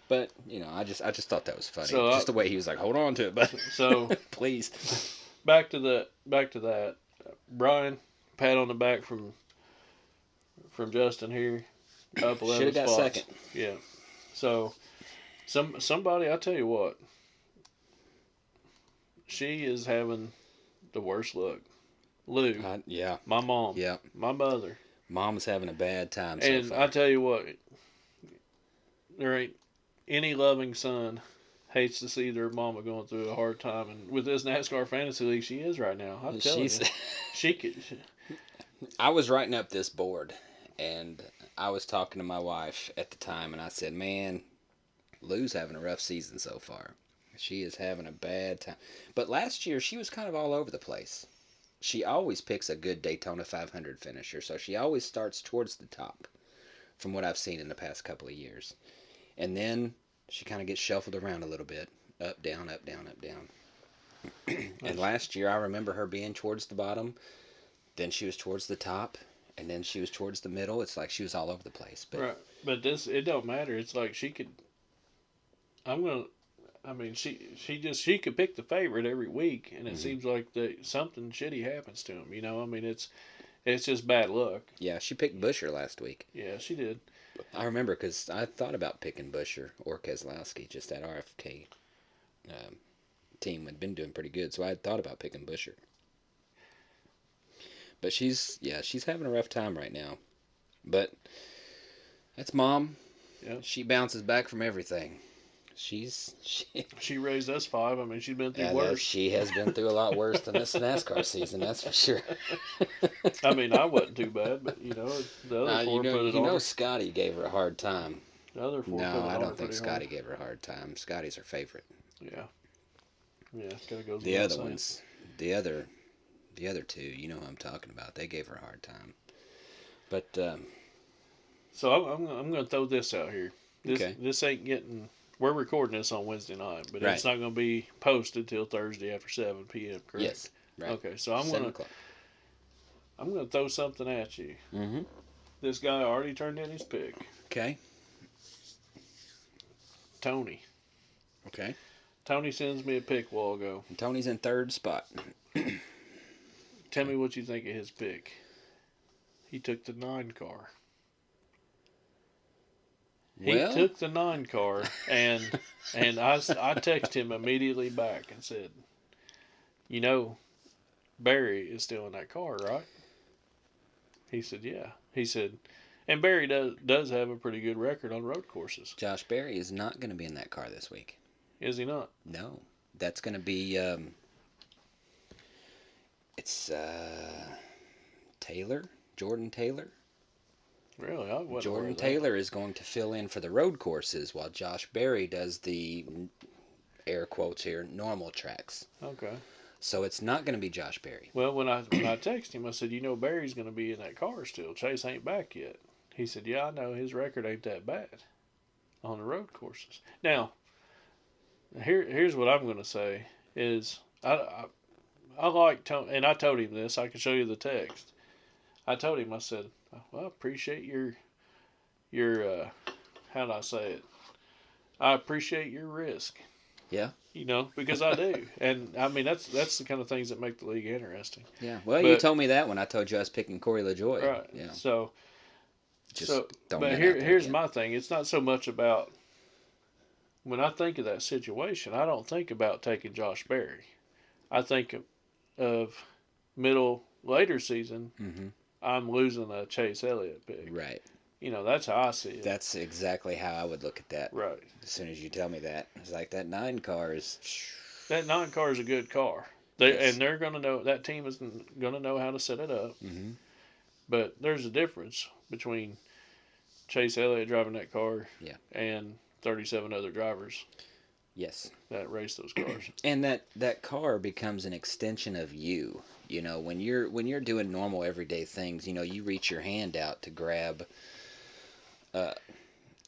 but you know, I just thought that was funny. So, just the way he was like, "Hold on to it, but so please." back to that. Brian, pat on the back from Justin here. Up 11 Should have got spots. second. Yeah. So somebody, I tell you what, she is having the worst luck. Lou, Yeah. my mom, Yeah. my mother, Mom's having a bad time so and far. I tell you what, there ain't any loving son hates to see their mama going through a hard time, and with this NASCAR fantasy league, she is right now. I'm telling you, she could. I was writing up this board, and I was talking to my wife at the time, and I said, "Man, Lou's having a rough season so far. She is having a bad time." But last year, she was kind of all over the place. She always picks a good Daytona 500 finisher, so she always starts towards the top, from what I've seen in the past couple of years. And then she kind of gets shuffled around a little bit, up, down, up, down, up, down. And last year, I remember her being towards the bottom, then she was towards the top, and then she was towards the middle. It's like she was all over the place. But Right, but it don't matter. It's like she could. I'm gonna. I mean, she could pick the favorite every week, and it seems like something shitty happens to him. You know, I mean, it's just bad luck. yeah, she picked Busher last week. Yeah, she did. I remember because I thought about picking Busher or Keselowski. Just that RFK team had been doing pretty good, so I had thought about picking Busher. But she's having a rough time right now. But that's Mom. Yeah. She bounces back from everything. She raised us 5. I mean, she's been through yeah, worse. she has been through a lot worse than this NASCAR season, that's for sure. I mean, I wasn't too bad, but the other 4 put it on her. Scotty gave her a hard time. The other 4 put it on her. No, I don't think pretty Scotty hard. gave her a hard time. Scotty's her favorite. Yeah. Yeah, kind of goes. The other ones, the other 2, you know who I'm talking about. They gave her a hard time. But so I'm going to throw this out here. This ain't getting. We're recording this on Wednesday night, but it's not going to be posted till Thursday after 7 p.m. Correct? Yes. Right. Okay, so I'm going to throw something at you. Mm-hmm. This guy already turned in his pick. Okay. Tony. Okay. Tony sends me a pick a while ago. And Tony's in 3rd spot. Tell me what you think of his pick. He took the 9 car. He took the 9 car, and I texted him immediately back and said, Barry is still in that car, right? He said, yeah. He said, and Barry does have a pretty good record on road courses. Josh Berry is not going to be in that car this week. Is he not? No. That's going to be, it's Jordan Taylor. Really? I wasn't Jordan aware of that. Taylor is going to fill in for the road courses while Josh Berry does the, air quotes here, normal tracks. Okay. So it's not going to be Josh Berry. Well, when I texted him, I said, Barry's going to be in that car still. Chase ain't back yet. He said, yeah, I know. His record ain't that bad on the road courses. Now, here's what I'm going to say is I like Tony, and I told him this. I can show you the text. I told him, I said, well, I appreciate your how do I say it? I appreciate your risk. Yeah. Because I do. And, I mean, that's the kind of things that make the league interesting. Yeah. Well, you told me that when I told you I was picking Corey LaJoie. Right. Yeah. So, don't but here's my thing. It's not so much about, when I think of that situation, I don't think about taking Josh Berry. I think of later season, I'm losing a Chase Elliott pick. Right. That's how I see it. That's exactly how I would look at that. Right. As soon as you tell me that. It's like that 9 car is... That 9 car is a good car. And they're going to know, that team is going to know how to set it up. Mm-hmm. But there's a difference between Chase Elliott driving that car and 37 other drivers. Yes. That race those cars. And that car becomes an extension of you. When you're doing normal everyday things, you reach your hand out to grab a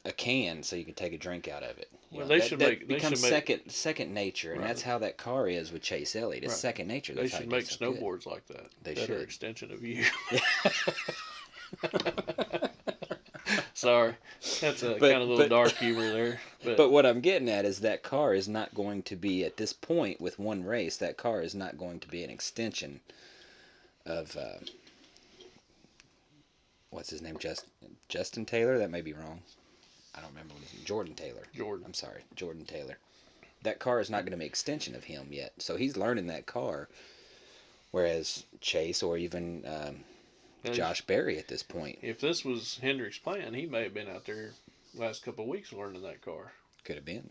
a can so you can take a drink out of it. Well, they should make becomes second nature, and that's how that car is with Chase Elliott. It's second nature. They That's how should he make gets so good. snowboards like that. They that should. are extension of you. Sorry, that's a kind of little dark humor there. But what I'm getting at is that car is not going to be, at this point with one race, that car is not going to be an extension of what's his name, Justin Taylor. That may be wrong. I don't remember what his name. Jordan Taylor. I'm sorry, Jordan Taylor. That car is not going to be an extension of him yet, so he's learning that car. Whereas Chase or even Josh Berry at this point, if this was Hendrick's plan, he may have been out there last couple of weeks learning that car. could have been.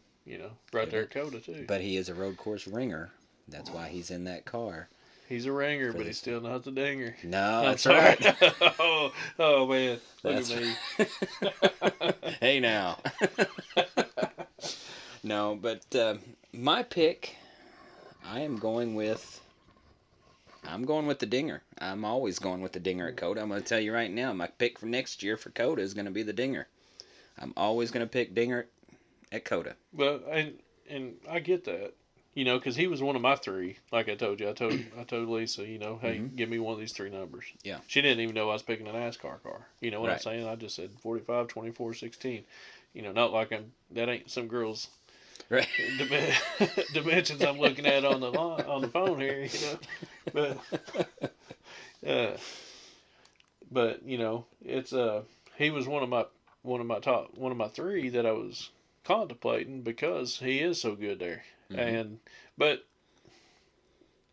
Right there at COTA too. But he is a road course ringer. That's why he's in that car. He's a ringer, but he's still not the dinger. No, that's right. oh man, look That's at me. Hey now. No, but my pick, I'm going with the dinger. I'm always going with the dinger at COTA. I'm going to tell you right now, my pick for next year for COTA is going to be the dinger. I'm always going to pick dinger at COTA. Well, and I get that, because he was one of my three. Like I told you, I told Lisa, hey, give me one of these three numbers. Yeah. She didn't even know I was picking a NASCAR car. You know what I'm Right. saying? I just said 45, 24, 16. Not like that ain't some girl's Right. dimensions I'm looking at on the phone here, but it's he was one of my three that I was contemplating because he is so good there. But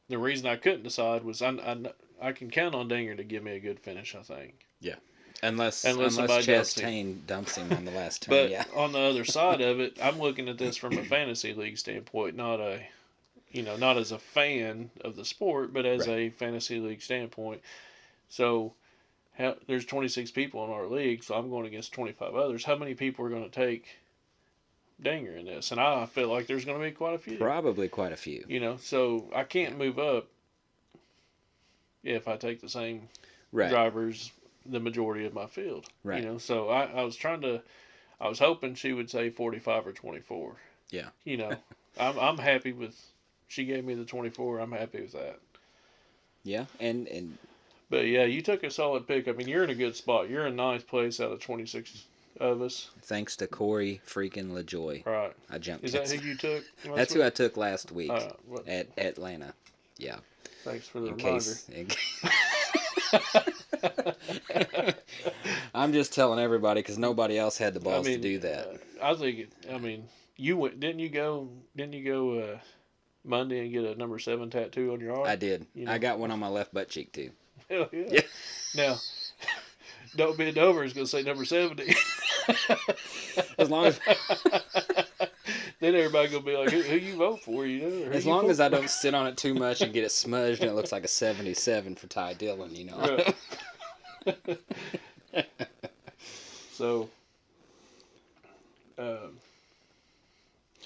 the reason I couldn't decide was I can count on Dinger to give me a good finish, I think. Yeah. Unless somebody Chastain dumps him on the last turn. But yeah. on the other side of it, I'm looking at this from a fantasy league standpoint, not as a fan of the sport, but as a fantasy league standpoint. So there's 26 people in our league, so I'm going against 25 others. How many people are going to take Dinger in this? And I feel like there's going to be quite a few. Probably quite a few. So I can't move up if I take the same drivers the majority of my field. Right. So I was hoping she would say 45 or 24. Yeah. I'm happy with, she gave me the 24. I'm happy with that. Yeah. And But yeah, you took a solid pick. I mean, you're in a good spot. You're in ninth place out of 26 of us. thanks to Corey freaking LaJoy. Right. I jumped. Is that who you took? That's who I took last week what? at Atlanta. Yeah. Thanks for the In reminder. case. I'm just telling everybody because nobody else had the balls to do that. I think. You went. Didn't you go Monday and get a number 7 tattoo on your arm? I did. I got one on my left butt cheek too. Hell yeah. Now, don't bend over. It's gonna say number 70. As long as. Then everybody gonna be like, "Who you vote for?" As long as I don't sit on it too much and get it smudged and it looks like a 77 for Ty Dillon, Right. So,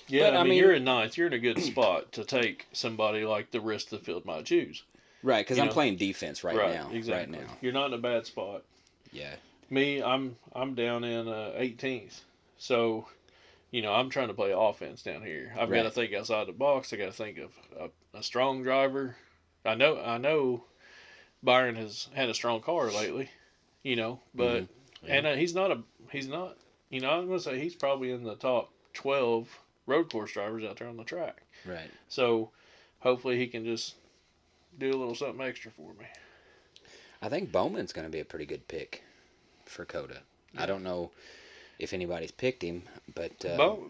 yeah, but, I mean, you're in ninth. You're in a good spot to take somebody like the rest of the field might choose. Right, because I'm playing defense right now. Exactly. Right now. You're not in a bad spot. Yeah. Me, I'm down in 18th. So, I'm trying to play offense down here. I've got to think outside the box. I got to think of a strong driver. I know Byron has had a strong car lately, but and he's not. I'm going to say he's probably in the top 12 road course drivers out there on the track. Right. So, hopefully he can just do a little something extra for me. I think Bowman's going to be a pretty good pick for COTA. Yeah. I don't know if anybody's picked him, but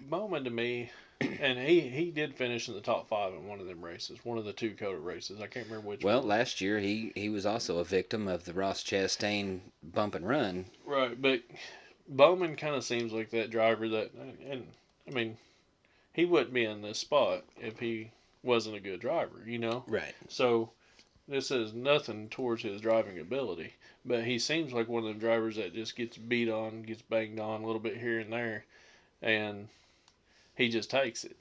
Bowman to me, and he did finish in the top 5 in one of them races, one of the 2 COTA races. I can't remember which. Well, last year he was also a victim of the Ross Chastain bump and run. Right, but Bowman kind of seems like that driver that, and I mean, he wouldn't be in this spot if he wasn't a good driver, Right. So this is nothing towards his driving ability, but he seems like one of them drivers that just gets beat on, gets banged on a little bit here and there, and he just takes it,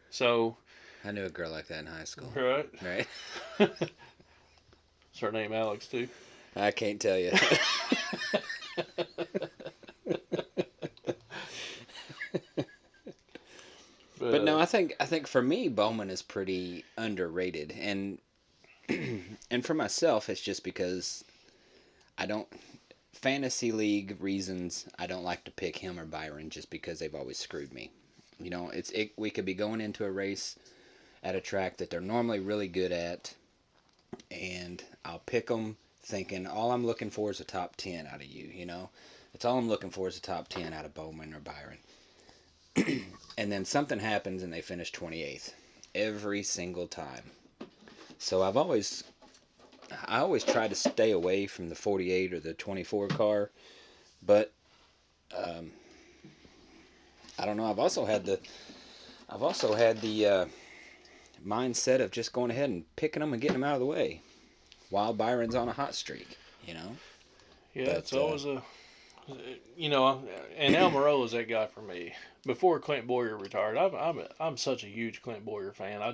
So I knew a girl like that in high school. Right. Right. Is her name Alex too? I can't tell you. But no, But I think for me, Bowman is pretty underrated, and and for myself, it's just because I don't fantasy league reasons. I don't like to pick him or Byron just because they've always screwed me. We could be going into a race at a track that they're normally really good at, and I'll pick them thinking all I'm looking for is a top 10 out of you. That's all I'm looking for is a top 10 out of Bowman or Byron. And then something happens and they finish 28th every single time. So I always try to stay away from the 48 or the 24 car, but um, I don't know. I've also had the mindset of just going ahead and picking them and getting them out of the way while Byron's on a hot streak. You know, yeah, it's but always and Almirola's that guy for me. Before Clint Boyer retired, I'm such a huge Clint Boyer fan. I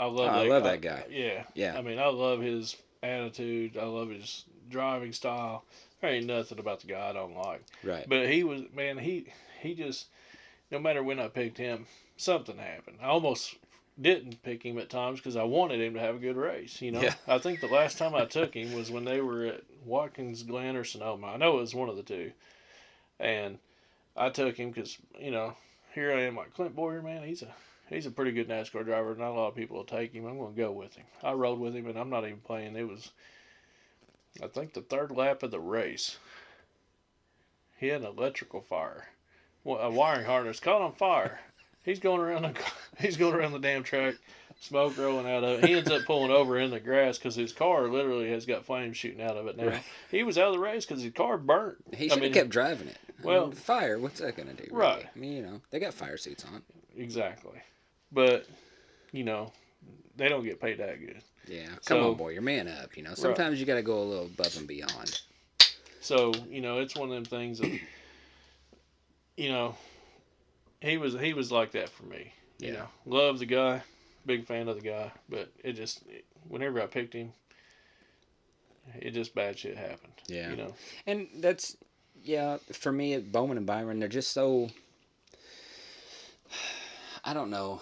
love I that. love that guy. Yeah, Yeah, I mean I love his attitude. I love his driving style. There ain't nothing about the guy I don't like. right. But he was man. He just no matter when I picked him, something happened. I almost didn't pick him at times because I wanted him to have a good race. Yeah, I think the last time I took him was when they were at Watkins Glen or Sonoma. I know it was one of the two, and I took him because here I am like Clint Boyer, man. He's a pretty good NASCAR driver. Not a lot of people will take him. I'm going to go with him. I rode with him, and I'm not even playing. It was I think the third lap of the race. He had an electrical fire. Well, a wiring harness caught on fire. He's going around the he's going around the damn track, smoke rolling out of it. He ends up pulling over in the grass because his car literally has got flames shooting out of it now. right. He was out of the race because his car burnt. He I should have mean, kept driving it. I well, mean, fire. What's that gonna do? Really? right, I mean, they got fire suits on. exactly. But you know, they don't get paid that good. Yeah, come on, So boy, you're man up. right. Sometimes you got to go a little above and beyond. So it's one of them things that you know he was like that for me. Yeah, Love the guy, big fan of the guy, but whenever I picked him, it just bad shit happened. yeah, You know. and that's yeah. For me, Bowman and Byron, they're just so. I don't know.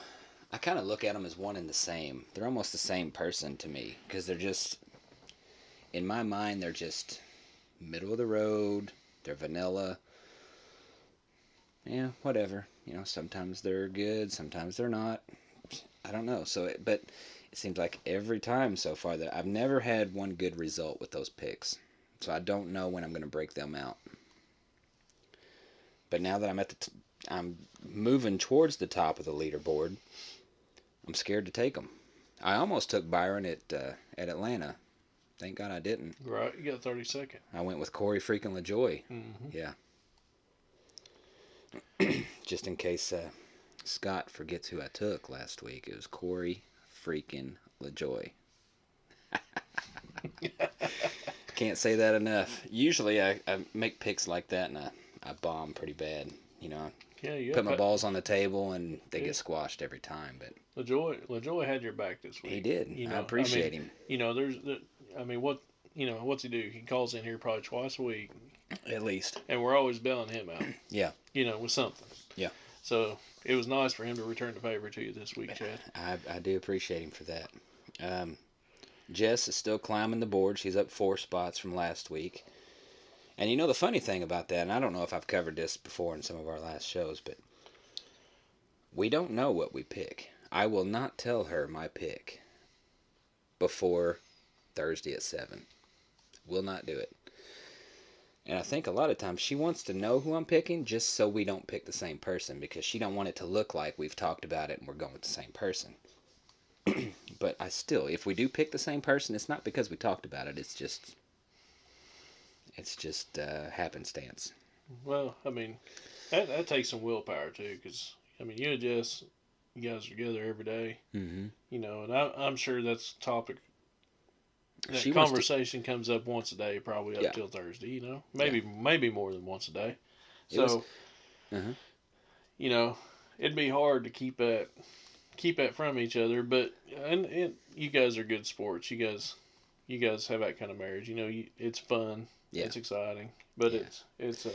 I kind of look at them as one and the same. They're almost the same person to me because they're just, in my mind, they're just middle of the road. They're vanilla. Yeah, whatever. Sometimes they're good, sometimes they're not. I don't know. But it seems like every time so far that I've never had one good result with those picks. So I don't know when I'm going to break them out. But now that I'm moving towards the top of the leaderboard, I'm scared to take them. I almost took Byron at Atlanta. Thank God I didn't. Right. You got 30 seconds. I went with Corey freaking LaJoy. Mm-hmm. Yeah. Just in case Scott forgets who I took last week. It was Corey freaking LaJoy. Can't say that enough. Usually I make picks like that and I bomb pretty bad. Yeah. Put my balls on the table and they Yeah. get squashed every time. But LaJoy had your back this week. he did. I appreciate him. What's he do? He calls in here probably twice a week, At least. and we're always bailing him out. Yeah. With something. Yeah. So it was nice for him to return the favor to you this week, Chad. I do appreciate him for that. Jess is still climbing the board. She's up 4 spots from last week. And the funny thing about that, and I don't know if I've covered this before in some of our last shows, but we don't know what we pick. I will not tell her my pick before Thursday at 7. Will not do it. And I think a lot of times she wants to know who I'm picking just so we don't pick the same person because she don't want it to look like we've talked about it and we're going with the same person. But if we do pick the same person, it's not because we talked about it. It's just happenstance. Well, I mean, that takes some willpower too, because you and Jess, you guys are together every day. Mm-hmm. And I'm sure that's a topic. That She conversation comes up once a day, probably up Yeah. till Thursday. Maybe more than once a day. It was- So uh-huh. It'd be hard to keep that from each other. But and you guys are good sports. You guys you guys have that kind of marriage. It's fun, Yeah. it's exciting, but Yeah. it's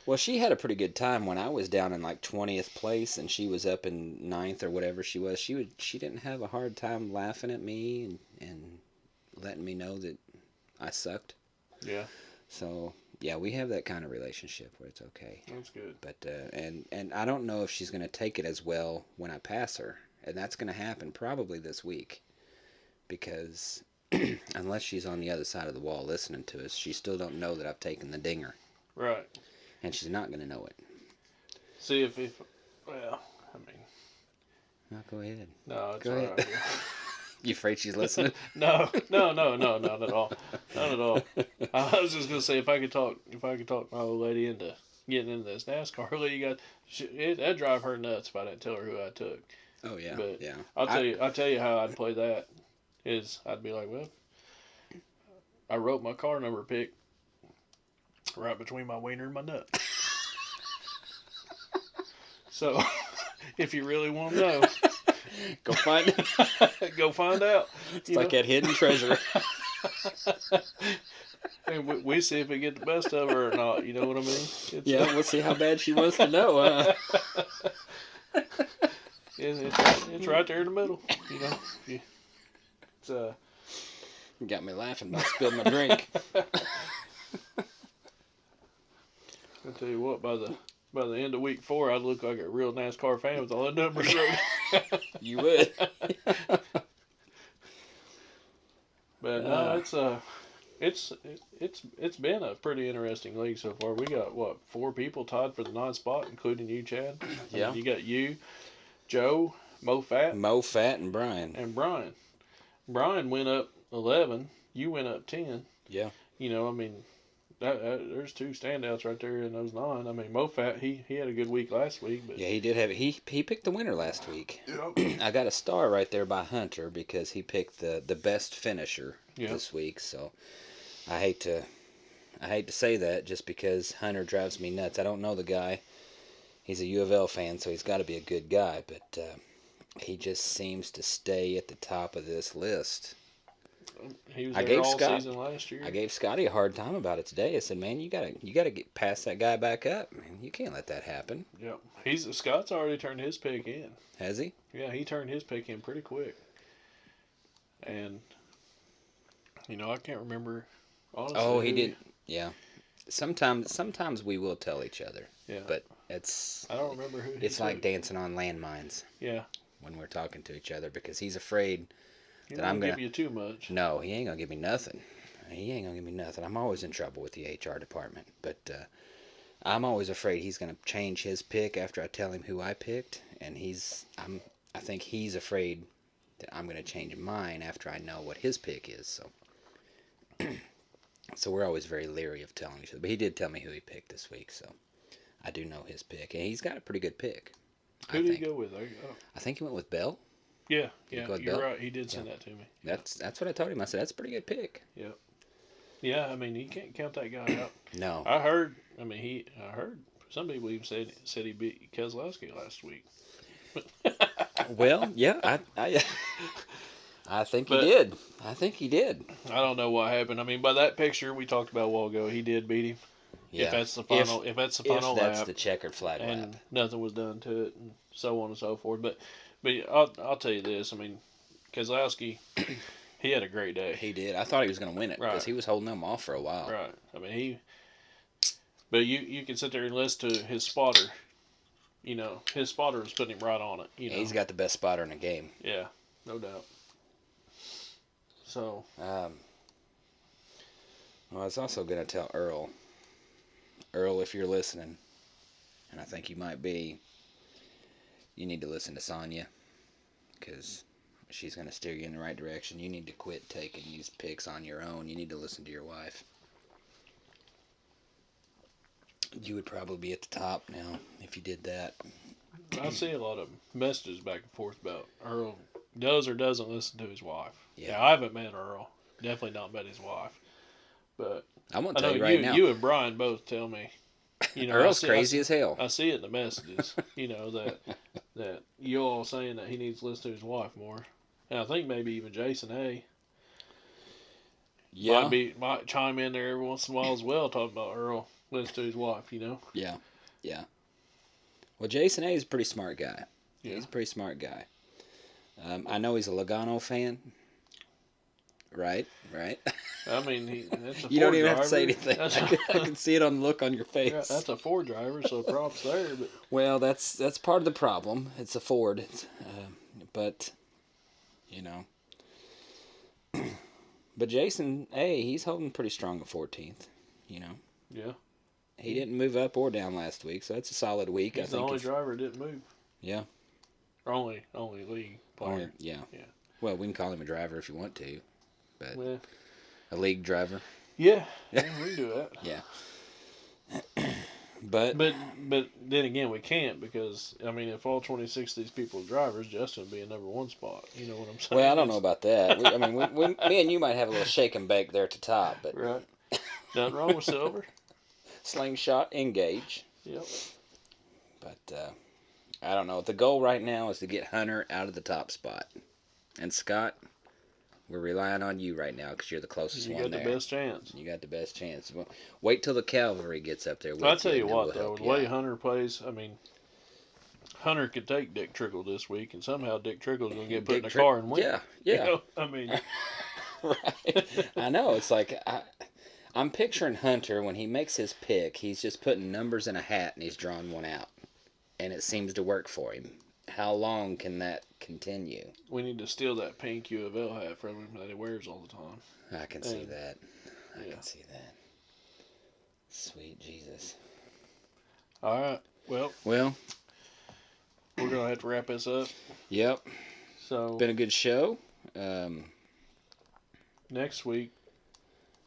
Well, she had a pretty good time when I was down in like 20th place and she was up in ninth or whatever she was. She didn't have a hard time laughing at me and letting me know that I sucked. yeah, So yeah, we have that kind of relationship where it's okay. that's good. But and I don't know if she's gonna take it as well when I pass her, and that's gonna happen probably this week because unless she's on the other side of the wall listening to us, she still don't know that I've taken the dinger, Right. and she's not gonna know it. See if well, I mean, No, go ahead. no, it's Go all ahead. right. You afraid she's listening? No, not at all, not at all. I was just gonna say if I could talk my old lady into getting into this NASCAR league, that'd drive her nuts if I didn't tell her who I took. Oh yeah, But yeah. I'll tell you how I'd play that. Is I'd be like, well, I wrote my car number pick right between my wiener and my nut. So, if you really want to know, Go find. go find out. It's like that hidden treasure. And we see if we get the best of her or not. You know what I mean? Yeah, we'll see how bad she wants to know. It's right there in the middle. It's You got me laughing. I spilled my drink. I tell you what, by the end of week 4, I'd look like a real NASCAR fan with all the numbers wrote. You would. But no, it's been a pretty interesting league so far. We got 4 people tied for the 9th spot, including you, Chad. Yeah. You got you, Joe, Mo Fat, and Brian. and Brian. Brian went up 11. You went up 10. Yeah. I mean, there's 2 standouts right there in those 9. I mean, Mo Fat, he had a good week last week, but Yeah, he did have he picked the winner last week. Yep. I got a star right there by Hunter because he picked the best finisher Yep. this week. So I hate to say that just because Hunter drives me nuts. I don't know the guy. He's a U of L fan, so he's got to be a good guy, but he just seems to stay at the top of this list. he was there all season last year. I gave Scotty a hard time about it today. I said, "Man, you gotta get past that guy back up. Man, you can't let that happen." Yep. Scott's already turned his pick in. Has he? Yeah, he turned his pick in pretty quick. And I can't remember honestly. Oh, he did. Yeah. Sometimes we will tell each other. Yeah. But I don't remember who he it's like took. dancing on landmines. Yeah. When we're talking to each other because he's afraid He that won't I'm gonna give you too much. No, he ain't gonna give me nothing. He ain't gonna give me nothing. I'm always in trouble with the HR department, but I'm always afraid he's gonna change his pick after I tell him who I picked, and I think he's afraid that I'm gonna change mine after I know what his pick is. So, so we're always very leery of telling each other. But he did tell me who he picked this week, so I do know his pick, and he's got a pretty good pick. Who did he go with? I think he went with Bell. Yeah, go with you're Bell? right. He did send that to me. That's what I told him. I said that's a pretty good pick. Yep. Yeah, I mean, you can't count that guy out. No. I heard some people even said he beat Keselowski last week. Well, yeah, I think he did. I think he did. I don't know what happened. I mean, by that picture we talked about a while ago, he did beat him. Yeah. If that's the final, if that's the final if that's lap, the checkered flag and lap. nothing was done to it, and so on and so forth. But I'll tell you this. I mean, Keselowski, he had a great day. He did. I thought he was going to win it because Right. he was holding them off for a while. Right. I mean, but you can sit there and listen to his spotter. His spotter was putting him right on it. Yeah, he's got the best spotter in the game. Yeah, no doubt. So. Well, I was also going to tell Earl. Earl, if you're listening, and I think you might be, you need to listen to Sonya because she's going to steer you in the right direction. You need to quit taking these picks on your own. You need to listen to your wife. You would probably be at the top now if you did that. I see a lot of messages back and forth about Earl does or doesn't listen to his wife. Yeah, I haven't met Earl. Definitely not met his wife. But I'm going to tell you right now. You and Brian both tell me. Earl's crazy as hell. I see it in the messages, that you all saying that he needs to listen to his wife more. And I think maybe even Jason, hey, Yeah, Might chime in there every once in a while as well, talking about Earl listens to his wife. yeah, yeah. Well, Jason A is a pretty smart guy. Yeah. He's a pretty smart guy. I know he's a Logano fan. Right, right. I mean, that's a You don't Ford even driver. have to say anything. I can see it on the look on your Yeah, face. that's a Ford driver, so props there. But Well, that's part of the problem. It's a Ford, but you know. But Jason, hey, he's holding pretty strong at 14th. You know, yeah, he didn't move up or down last week, so that's a solid week. he's the only driver that didn't move. Yeah. Or only league player. Yeah. Yeah. Well, we can call him a driver if you want to, but Well, a league driver. yeah, we can do that. Yeah. But then again, we can't because I mean, if all 26 of these people are drivers, Justin would be a number one spot. You know what I'm saying? well, I don't know about that. Me and you might have a little shake and bake there at the top, but Right. Nothing wrong with Silver. slingshot engage. Yep. But I don't know. The goal right now is to get Hunter out of the top spot, and Scott, we're relying on you right now because you're the closest one there. You got the best chance. You got the best chance. Well, wait till the cavalry gets up there. I'll tell you what, we'll though, the way Hunter plays, I mean, Hunter could take Dick Trickle this week, and somehow Dick Trickle's going to get put in a car and win. Yeah, yeah. You know? I mean, right. I know. It's like I'm picturing Hunter when he makes his pick. He's just putting numbers in a hat and he's drawing one out, and it seems to work for him. How long can that continue? We need to steal that pink U of L hat from him that he wears all the time. I can see that. I can see that. Sweet Jesus. All right. Well, we're going to have to wrap this up. Yep. So been a good show. Next week,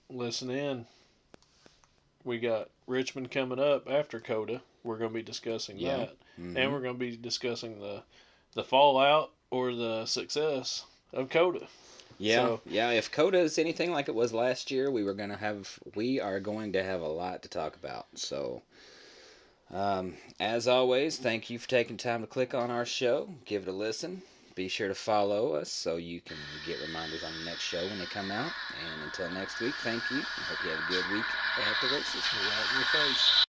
listen in. We got Richmond coming up after COTA. We're going to be discussing that. Mm-hmm. And we're going to be discussing the fallout or the success of COTA. Yeah, so, yeah. If COTA is anything like it was last year, we are going to have a lot to talk about. So, as always, thank you for taking time to click on our show. Give it a listen. Be sure to follow us so you can get reminders on the next show when they come out. And until next week, thank you. I hope you have a good week at the races. Right in your face.